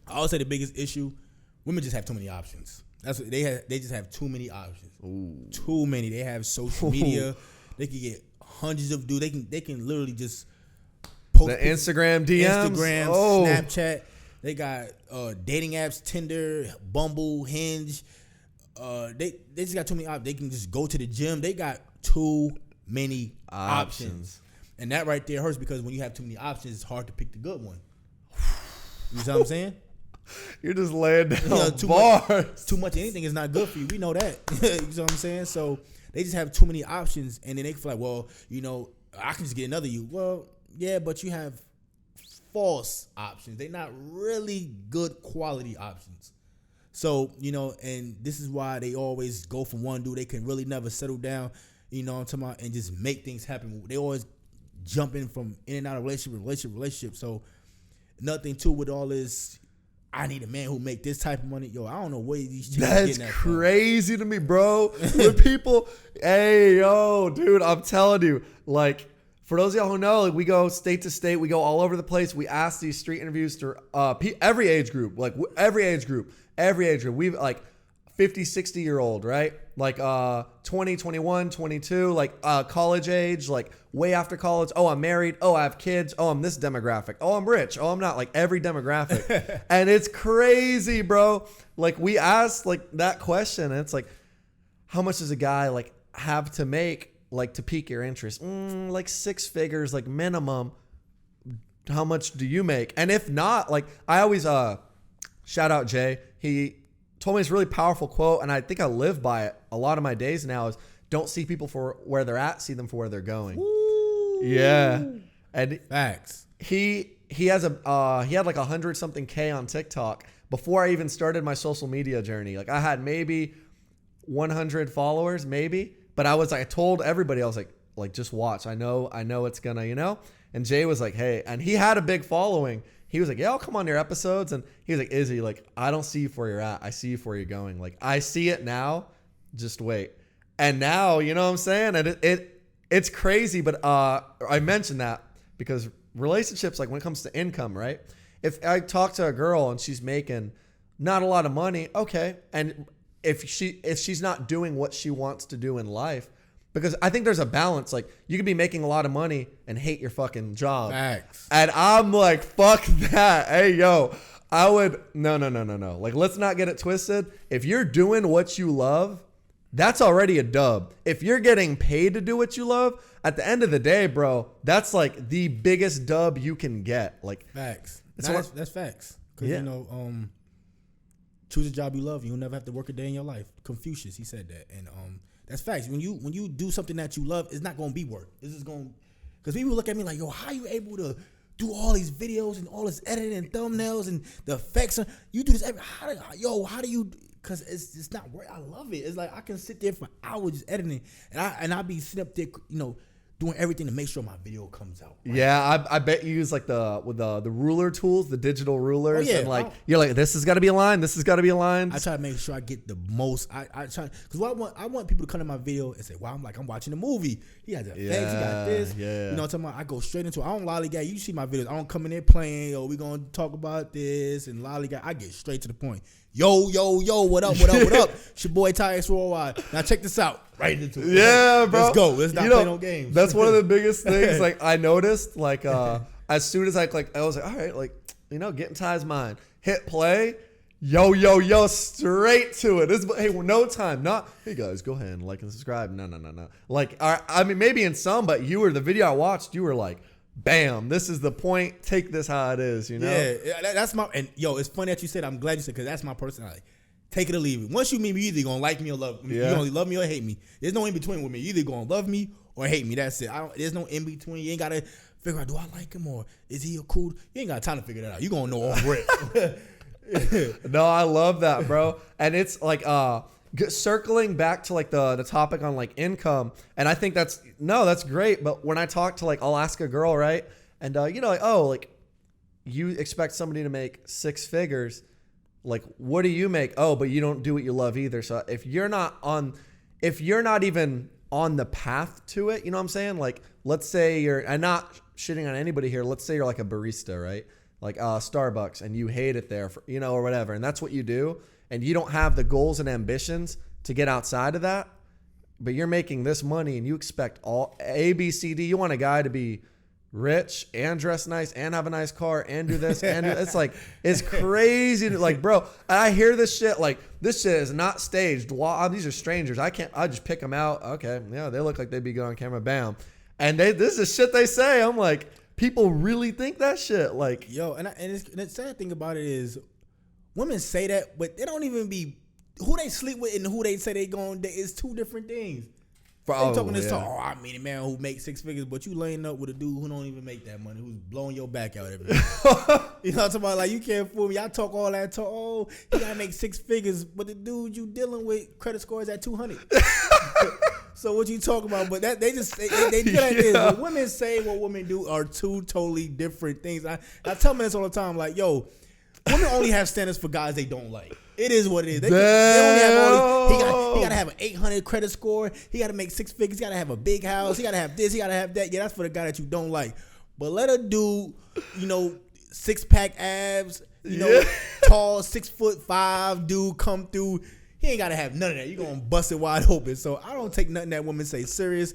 I would say the biggest issue, women just have too many options. That's what they have. They just have too many options. Ooh. Too many. They have social media. They can get hundreds of dudes. They can literally just post the Instagram DMs, Snapchat. They got dating apps, Tinder, Bumble, Hinge. They just got too many options. They can just go to the gym. They got too many options. And that right there hurts, because when you have too many options, it's hard to pick the good one. You know what I'm saying? You're just laying down bars. Too much of anything is not good for you. We know that. You know what I'm saying? So they just have too many options, and then they feel well, I can just get another you. Well, yeah, but you have false options. They're not really good quality options. So, and this is why they always go from one dude. They can really never settle down, what I'm talking about, and just make things happen. They always jump in and out of relationship. So, nothing too with all this. I need a man who make this type of money. Yo, I don't know where these chicks That's getting that crazy to me, bro. When people, hey, yo, dude, I'm telling you, like, for those of y'all who know, like, we go state to state, we go all over the place. We ask these street interviews to every age group, like every age group. We've like 50, 60-year-old, right? Like 20, 21, 22, like college age, like way after college. Oh, I'm married. Oh, I have kids. Oh, I'm this demographic. Oh, I'm rich. Oh, I'm not. Like every demographic. And it's crazy, bro. Like we asked like that question and it's like, how much does a guy like have to make like to pique your interest? Like 6 figures, like minimum. How much do you make? And if not, like I always shout out Jay. He told me this really powerful quote, and I think I live by it a lot of my days now, is don't see people for where they're at, see them for where they're going. Ooh. Yeah. And facts. He has he had like 100 something K on TikTok before I even started my social media journey. Like I had maybe 100 followers, maybe, but I told everybody, I was like just watch. I know it's gonna, you know? And Jay was like, hey, and he had a big following. He was like, yeah, I'll come on your episodes. And he was like, Izzy, like, I don't see you for where you're at. I see you for where you're going. Like, I see it now. Just wait. And now, you know what I'm saying? And it's crazy. But I mentioned that because relationships, like when it comes to income, right? If I talk to a girl and she's making not a lot of money, okay. And if she's not doing what she wants to do in life, because I think there's a balance. Like you could be making a lot of money and hate your fucking job. Facts. And I'm like, fuck that. Hey, yo, I would, no. Like, let's not get it twisted. If you're doing what you love, that's already a dub. If you're getting paid to do what you love, at the end of the day, bro, that's like the biggest dub you can get. Like facts. That's facts. Because, you know, choose a job you love and you'll never have to work a day in your life. Confucius, he said that. And, that's facts. When you do something that you love, it's not going to be work. It's just going, because people look at me like, yo, how you able to do all these videos and all this editing and thumbnails and the effects? You do this how do you? Because it's not work. I love it. It's like I can sit there for hours just editing, and I'll be sitting up there, you know, doing everything to make sure my video comes out. Right? Yeah, I bet you use like the ruler tools, the digital rulers, and like you're like, this has got to be aligned. This has got to be aligned. I try to make sure I get the most. I try because I want people to come to my video and say, wow, I'm watching a movie. He has effects. He got this. Yeah. You know what I'm talking about? I go straight into it. I don't lollygag. You see my videos. I don't come in there playing. Oh, we gonna talk about this and lollygag. I get straight to the point. Yo, what up? It's your boy Ty X Worldwide. Now check this out. Right into it. Yeah, bro. Let's go. Let's not play no games. That's one of the biggest things. Like I noticed, like as soon as I was like, all right, like you know, get in Ty's mind. Hit play. Yo, straight to it. Hey, no time. Not, hey guys, go ahead and like and subscribe. No. Like, I mean, maybe in some, but the video I watched, you were like, bam, this is the point. Take this how it is, you know? Yeah, that's my, and yo, it's funny that you said, I'm glad you said, because that's my personality. Take it or leave it. Once you meet me, you either going to like me or love me. Yeah. You're going to love me or hate me. There's no in between with me. You're either going to love me or hate me. That's it. There's no in between. You ain't got to figure out, do I like him or is he a cool? You ain't got time to figure that out. You're going to know off rip. No, I love that, bro. And it's like, circling back to like the topic on like income, and I think that's great. But when I talk to like, I'll ask a girl, right, and you know, like, oh, like you expect somebody to make 6 figures, like what do you make? Oh, but you don't do what you love either. So if you're not even on the path to it, you know what I'm saying? Like let's say I'm not shitting on anybody here. Let's say you're like a barista, right? Like Starbucks, and you hate it there, you know, or whatever, and that's what you do. And you don't have the goals and ambitions to get outside of that, but you're making this money and you expect all A, B, C, D. You want a guy to be rich and dress nice and have a nice car and do this and it's like, it's crazy. Like, bro, I hear this shit. Like, this shit is not staged. Wow, these are strangers. I just pick them out. Okay, yeah, they look like they'd be good on camera. Bam. And this is shit they say. I'm like, people really think that shit. Like, yo, and the sad thing about it is, women say that, but they don't even be who they sleep with and who they say they going. It's 2 different things. Talking this talk. Oh, I mean a man who makes 6 figures, but you laying up with a dude who don't even make that money, who's blowing your back out every day. You know what I'm talking about? Like, you can't fool me. I talk all that talk. Oh, he gotta make 6 figures, but the dude you dealing with credit score is at 200. So what you talking about? But that they do like this. What women say, what women do are 2 totally different things. I tell men this all the time. Like, yo, Women only have standards for guys they don't like. It is what it is. They only have all these. He got to have an 800 credit score. He got to make 6 figures. He got to have a big house. He got to have this. He got to have that. Yeah, that's for the guy that you don't like. But let a dude, 6-pack abs, tall 6'5" dude come through. He ain't got to have none of that. You're going to bust it wide open. So I don't take nothing that women say serious.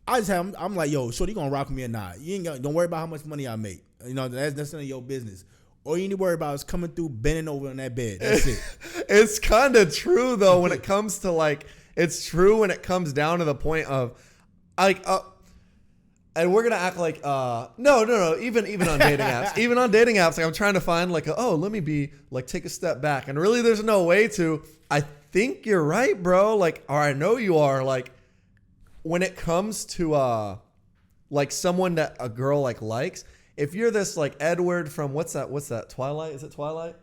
I'm like, yo, shorty, you going to rock with me or not? Don't worry about how much money I make. That's none of your business. All you need to worry about is coming through, bending over on that bed. That's it. It's kind of true though when it comes to it's true when it comes down to the point of and we're gonna act like no even on dating apps I'm trying to find let me take a step back, and really there's no way to. I think you're right, bro, or I know you are, when it comes to someone that a girl likes. If you're this Edward from what's that Twilight? Is it Twilight?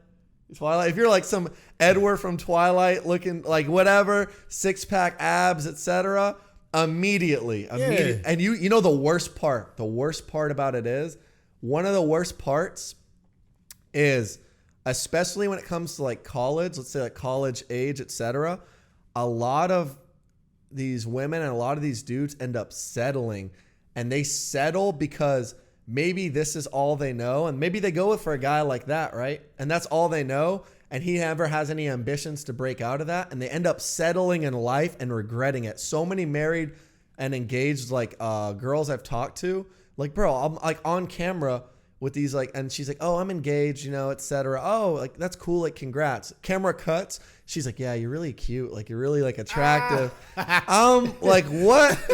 If you're some Edward from Twilight looking whatever, 6-pack abs, etc., immediately. And you know the worst part about it is, one of the worst parts is, especially when it comes to college, let's say college age, etc., a lot of these women and a lot of these dudes end up settling, and they settle because maybe this is all they know, and maybe they go for a guy like that, right? And that's all they know, and he never has any ambitions to break out of that, and they end up settling in life and regretting it. So many married and engaged girls I've talked to, bro, I'm on camera with these and she's like, oh, I'm engaged, etc. Oh, that's cool, congrats. Camera cuts. She's like, yeah, you're really cute, you're really attractive. What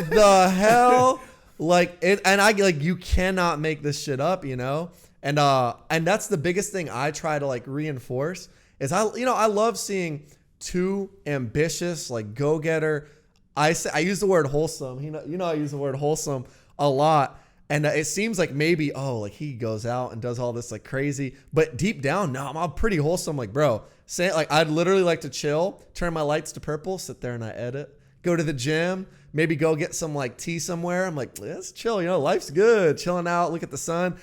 the hell? You cannot make this shit up, and that's the biggest thing I try to reinforce is I love seeing two ambitious, go-getter. I use the word wholesome. I use the word wholesome a lot. And it seems maybe, he goes out and does all this crazy, but deep down, no, I'm pretty wholesome. Bro, say I'd literally like to chill, turn my lights to purple, sit there and I edit, go to the gym, maybe go get some tea somewhere. I'm let's chill, life's good, chilling out, look at the sun.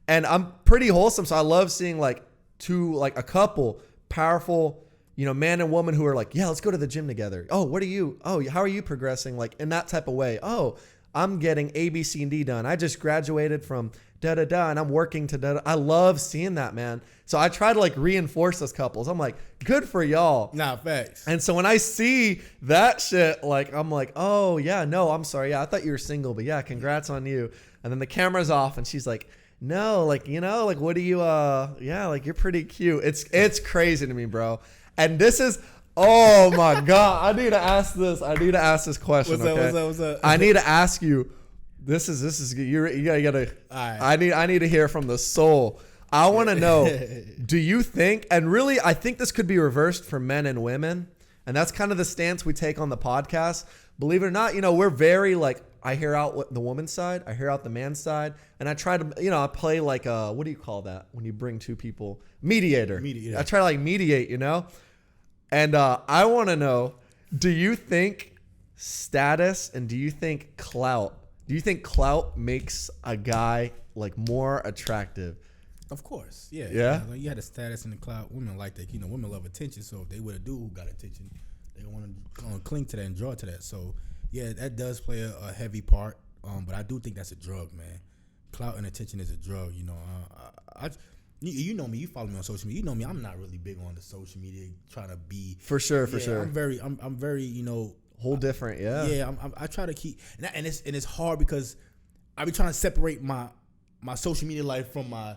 And I'm pretty wholesome. So I love seeing a couple powerful, man and woman who are yeah, let's go to the gym together. Oh, how are you progressing? In that type of way. Oh, I'm getting A, B, C, and D done. I just graduated from da-da-da, and I'm working to da-da. I love seeing that, man. So I try to reinforce those couples. I'm good for y'all. Nah, facts. And so when I see that shit, I'm oh, yeah, no, I'm sorry. Yeah, I thought you were single, but yeah, congrats on you. And then the camera's off, and she's no, what do you, you're pretty cute. It's crazy to me, bro. And this is... Oh my God! I need to ask this question. What's up? I need to ask you. This is you gotta. Right. I need to hear from the soul. I want to know. Do you think? And really, I think this could be reversed for men and women, and that's kind of the stance we take on the podcast. Believe it or not, we're very I hear out the woman's side, I hear out the man's side, and I try to I play what do you call that when you bring two people? Mediator. I try to mediate. And I want to know, do you think status and do you think clout makes a guy more attractive? Of course. Yeah. Yeah. You had the status and the clout. Women like that. Women love attention. So if they with a dude who got attention, they want to cling to that and draw to that. So yeah, that does play a heavy part. But I do think that's a drug, man. Clout and attention is a drug. You know me. You follow me on social media. You know me. I'm not really big on the social media trying to be. For sure. I'm very. Whole different. Yeah. Yeah. I try to keep, and it's hard because I be trying to separate my social media life from my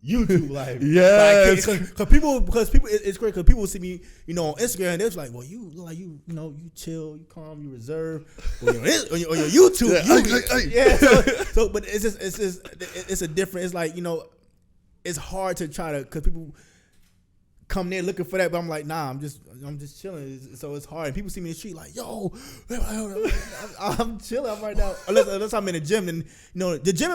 YouTube life. Yeah. Because people, it's great because people see me, on Instagram and they're like, well, you look like you chill, you calm, you reserve. Well, on your YouTube, but it's a different. It's it's hard to try to, because people come there looking for that, but I'm nah, I'm just chilling. So it's hard. And people see me in the street yo, I'm chilling right now. Unless I'm in the gym, and the gym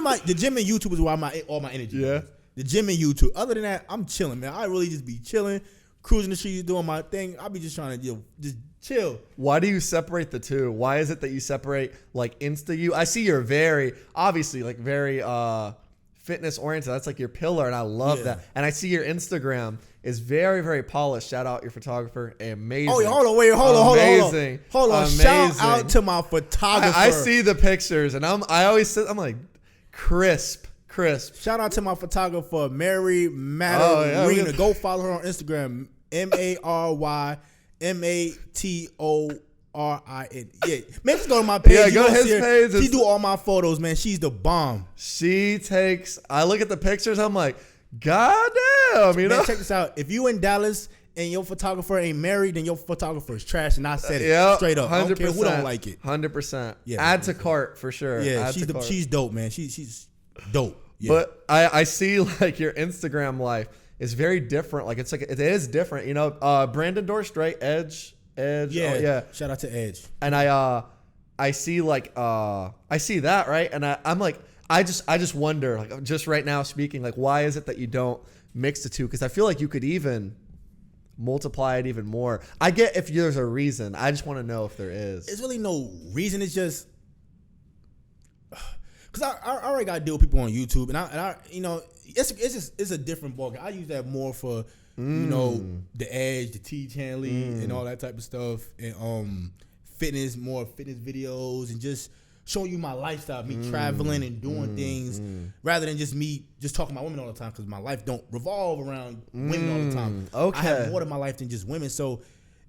and YouTube is where all my energy. Yeah. Is. The gym and YouTube. Other than that, I'm chilling, man. I really just be chilling, cruising the streets, doing my thing. I be just trying to just chill. Why do you separate the two? Why is it that you separate Insta you? I see you're very obviously very fitness oriented. That's like your pillar, and I love that. And I see your Instagram is very, very polished. Shout out your photographer, amazing. Oh, hold on. Hold on. Shout out to my photographer. I see the pictures, and I'm like crisp. Shout out to my photographer, Mary Matarina. Go follow her on Instagram, MaryMatorin. Yeah, man, just go to my page. Yeah, go to his page. She do all my photos, man. She's the bomb. I look at the pictures, I'm like, God damn, you know? Man, check this out. If you in Dallas and your photographer ain't married, then your photographer is trash, and I said it straight up. 100%. I don't care who don't like it. 100%. Yeah, add to cart for sure. Yeah, she's dope, man. She's dope. Yeah. But I see like your Instagram life is very different. Like it is different, you know. Brandon Dorst, right? Edge. Yeah. Shout out to Edge. And I see like I see that, right? And I'm like I just wonder, like, just right now speaking, like, why is it that you don't mix the two? Because I feel like you could even multiply it even more. I get if there's a reason. I just want to know if there is. There's really no reason. It's just because I already got to deal with people on YouTube, and I you know, it's a different ballgame. I use that more for you know, the Edge, the T channel, and all that type of stuff, and fitness videos, and just showing you my lifestyle, me traveling and doing things, rather than just me just talking about women all the time, because my life don't revolve around women all the time. Okay. I have more to my life than just women, so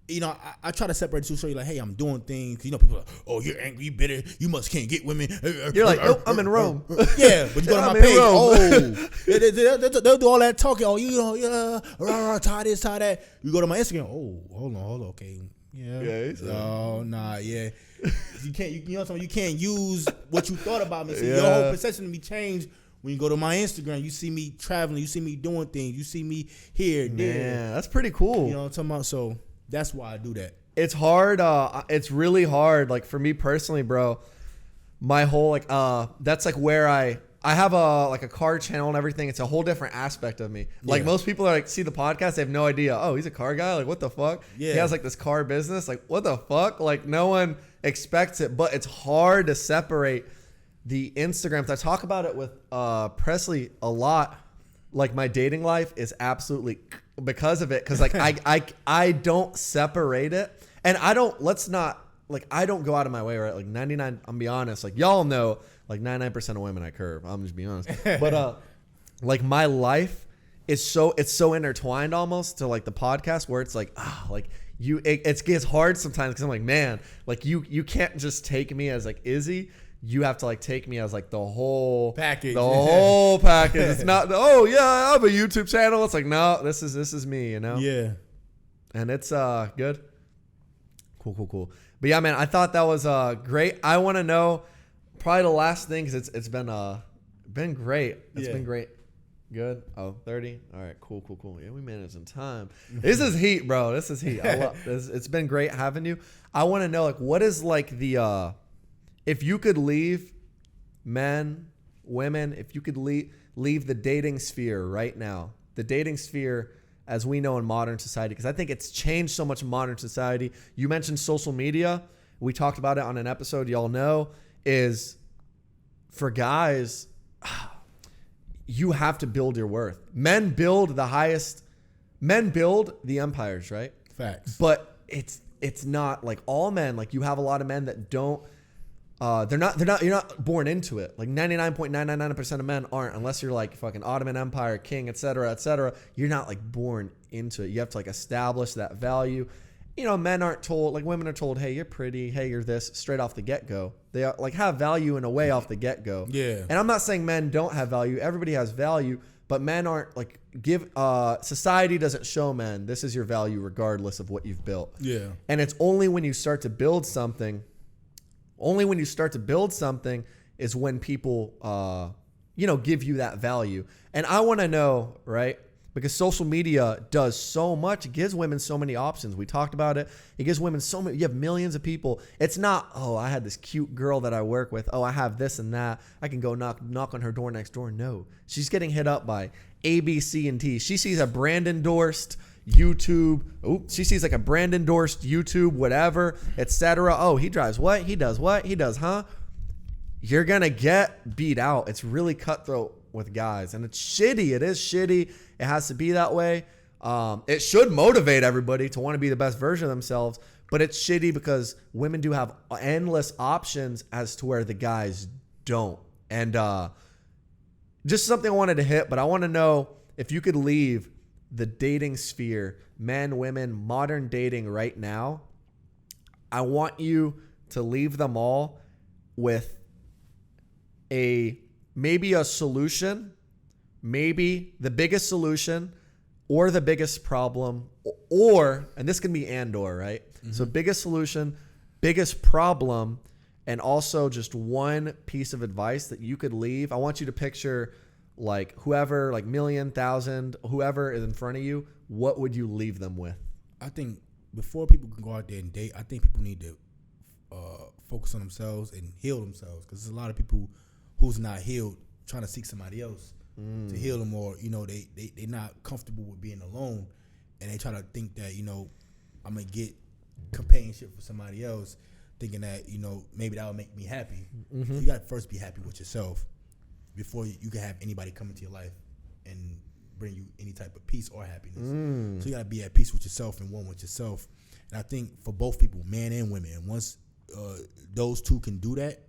you know, I try to separate the two, show you like, hey, I'm doing things. You know, people are like, oh, you're angry, you bitter, you must can't get women. You're like, nope, I'm in Rome. Yeah, but you go to my page, they'll do all that talking. Oh, you know, tie this, tie that. You go to my Instagram. Oh, hold on, okay, yeah. Oh, nah, yeah. You can't, you know what I'm saying? You can't use what you thought about me. So your whole perception of me changed. When you go to my Instagram, you see me traveling, you see me doing things, you see me here, there. Yeah, that's pretty cool. You know what I'm talking about? So that's why I do that. It's hard. It's really hard. Like for me personally, bro, my whole like that's like where I have a car channel and everything. It's a whole different aspect of me. Like most people are like see the podcast, they have no idea. Oh, he's a car guy. Like what the fuck? Yeah. He has like this car business. Like what the fuck? Like no one expects it, but it's hard to separate the Instagrams. I talk about it with Presley a lot. Like my dating life is absolutely because of it, because like I don't separate it, and I don't go out of my way, right? Like 99, I'm be honest, like y'all know, like 99% of women I curve. I'm just being honest, but like my life is it's so intertwined almost to like the podcast, where it's like like it gets hard sometimes, because I'm like, man, like you can't just take me as like Izzy. You have to like take me as like the whole package. The whole package. It's not, oh yeah, I have a YouTube channel. It's like, no, this is me, you know? Yeah. And it's good. Cool. But yeah, man, I thought that was great. I want to know probably the last thing, because it's been great. It's been great. Good. Oh, 30. All right, cool. Yeah, we managed in time. This is heat, bro. This is heat. I love this. It's been great having you. I want to know, like, what is like the if you could leave men, women, if you could leave the dating sphere right now, the dating sphere as we know in modern society, because I think it's changed so much in modern society. You mentioned social media. We talked about it on an episode, y'all know, is for guys, you have to build your worth. Men build the empires, right? Facts. But it's not like all men. Like you have a lot of men that don't, you're not born into it. Like 99.999% of men aren't, unless you're like fucking Ottoman Empire, king, et cetera. You're not like born into it. You have to like establish that value. You know, men aren't told, like women are told, hey, you're pretty, hey, you're this, straight off the get-go. They are, like have value in a way off the get-go. Yeah. And I'm not saying men don't have value. Everybody has value, but men aren't like society doesn't show men this is your value regardless of what you've built. Yeah. And it's only when you start to build something is when people, give you that value. And I want to know, right? Because social media does so much. It gives women so many options. We talked about it. It gives women so many. You have millions of people. It's not, oh, I had this cute girl that I work with. Oh, I have this and that. I can go knock on her door next door. No. She's getting hit up by A, B, C, and T. She sees a brand endorsed YouTube. She sees like a brand endorsed YouTube, whatever, etc. Oh, he drives what? He does what? He does, huh? You're going to get beat out. It's really cutthroat with guys, and it's shitty. It is shitty. It has to be that way. It should motivate everybody to want to be the best version of themselves, but it's shitty because women do have endless options as to where the guys don't. And just something I wanted to hit, but I want to know if you could leave the dating sphere, men, women, modern dating right now. I want you to leave them all with maybe a solution, maybe the biggest solution or the biggest problem, or, and this can be and/or, right? Mm-hmm. So biggest solution, biggest problem, and also just one piece of advice that you could leave. I want you to picture like whoever, like million, thousand, whoever is in front of you, what would you leave them with? I think before people can go out there and date, I think people need to focus on themselves and heal themselves, because there's a lot of people who's not healed trying to seek somebody else to heal them, or they're not comfortable with being alone, and they try to think that I'm gonna get companionship for somebody else, thinking that maybe that will make me happy. Mm-hmm. You got to first be happy with yourself before you can have anybody come into your life and bring you any type of peace or happiness. So you got to be at peace with yourself and one with yourself. And I think for both people, men and women, and once those two can do that,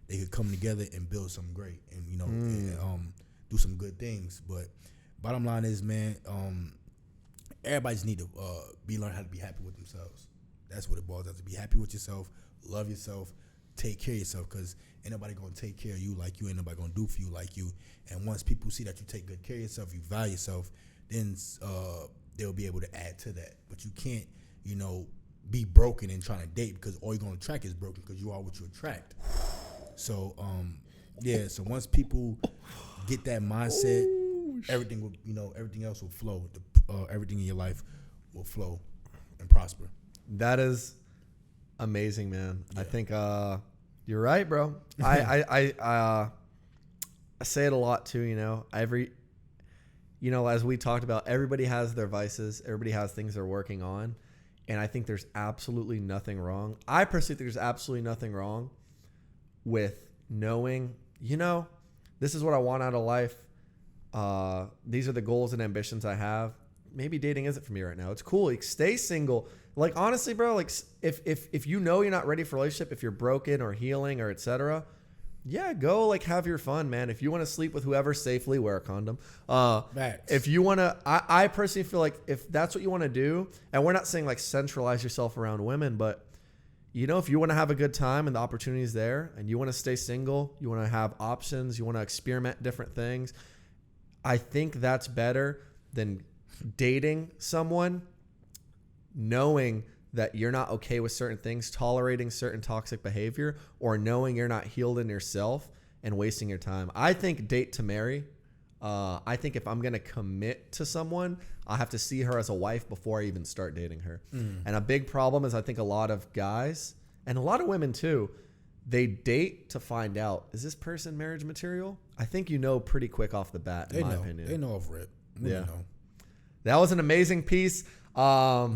they could come together and build something great and and, do some good things. But bottom line is, man, everybody just need to learn how to be happy with themselves. That's what it boils down to. Be happy with yourself, love yourself, take care of yourself, because ain't nobody gonna take care of you like you, ain't nobody gonna do for you like you. And once people see that you take good care of yourself, you value yourself, then they'll be able to add to that. But you can't, be broken and trying to date, because all you're gonna attract is broken, because you are what you attract. So so once people get that mindset, everything will, everything else will flow. Everything in your life will flow and prosper. That is amazing, man. Yeah. I think you're right, bro. I say it a lot too. As we talked about, everybody has their vices. Everybody has things they're working on, and I think there's absolutely nothing wrong. I personally think there's absolutely nothing wrong with knowing, this is what I want out of life. These are the goals and ambitions I have. Maybe dating isn't for me right now. It's cool. Like, stay single. Like, honestly, bro, like if you're not ready for a relationship, if you're broken or healing or etc., go like have your fun, man. If you want to sleep with whoever safely, wear a condom. If you want to, I personally feel like if that's what you want to do, and we're not saying like centralize yourself around women, but if you want to have a good time and the opportunity is there, and you want to stay single, you want to have options, you want to experiment different things, I think that's better than dating someone knowing that you're not okay with certain things, tolerating certain toxic behavior, or knowing you're not healed in yourself and wasting your time. I think date to marry. I think if I'm going to commit to someone, I have to see her as a wife before I even start dating her. And a big problem is I think a lot of guys, and a lot of women too, they date to find out, is this person marriage material? I think pretty quick off the bat, in my opinion. They know over it. That was an amazing piece. Shout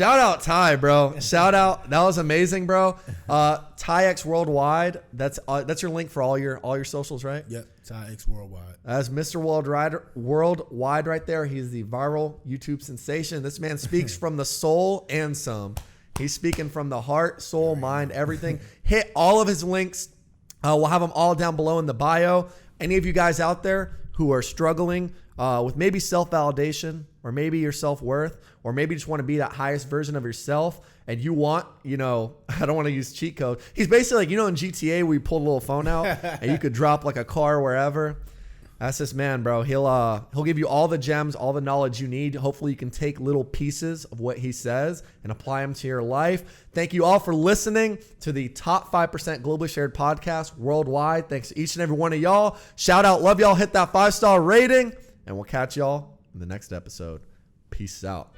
out Ty, bro. Shout out. That was amazing, bro. TyX Worldwide. That's your link for all your socials, right? Yep. TyX Worldwide. That's Mr. Worldwide right there. He's the viral YouTube sensation. This man speaks from the soul and some. He's speaking from the heart, soul, mind, everything. Hit all of his links. We'll have them all down below in the bio. Any of you guys out there who are struggling with maybe self-validation, or maybe your self-worth, or maybe just want to be that highest version of yourself, and you want, I don't want to use cheat code. He's basically like, in GTA where you pull a little phone out and you could drop like a car wherever. That's this man, bro. He'll give you all the gems, all the knowledge you need. Hopefully you can take little pieces of what he says and apply them to your life. Thank you all for listening to the Top 5% Globally Shared Podcast worldwide. Thanks to each and every one of y'all. Shout out. Love y'all. Hit that 5-star rating. And we'll catch y'all in the next episode. Peace out.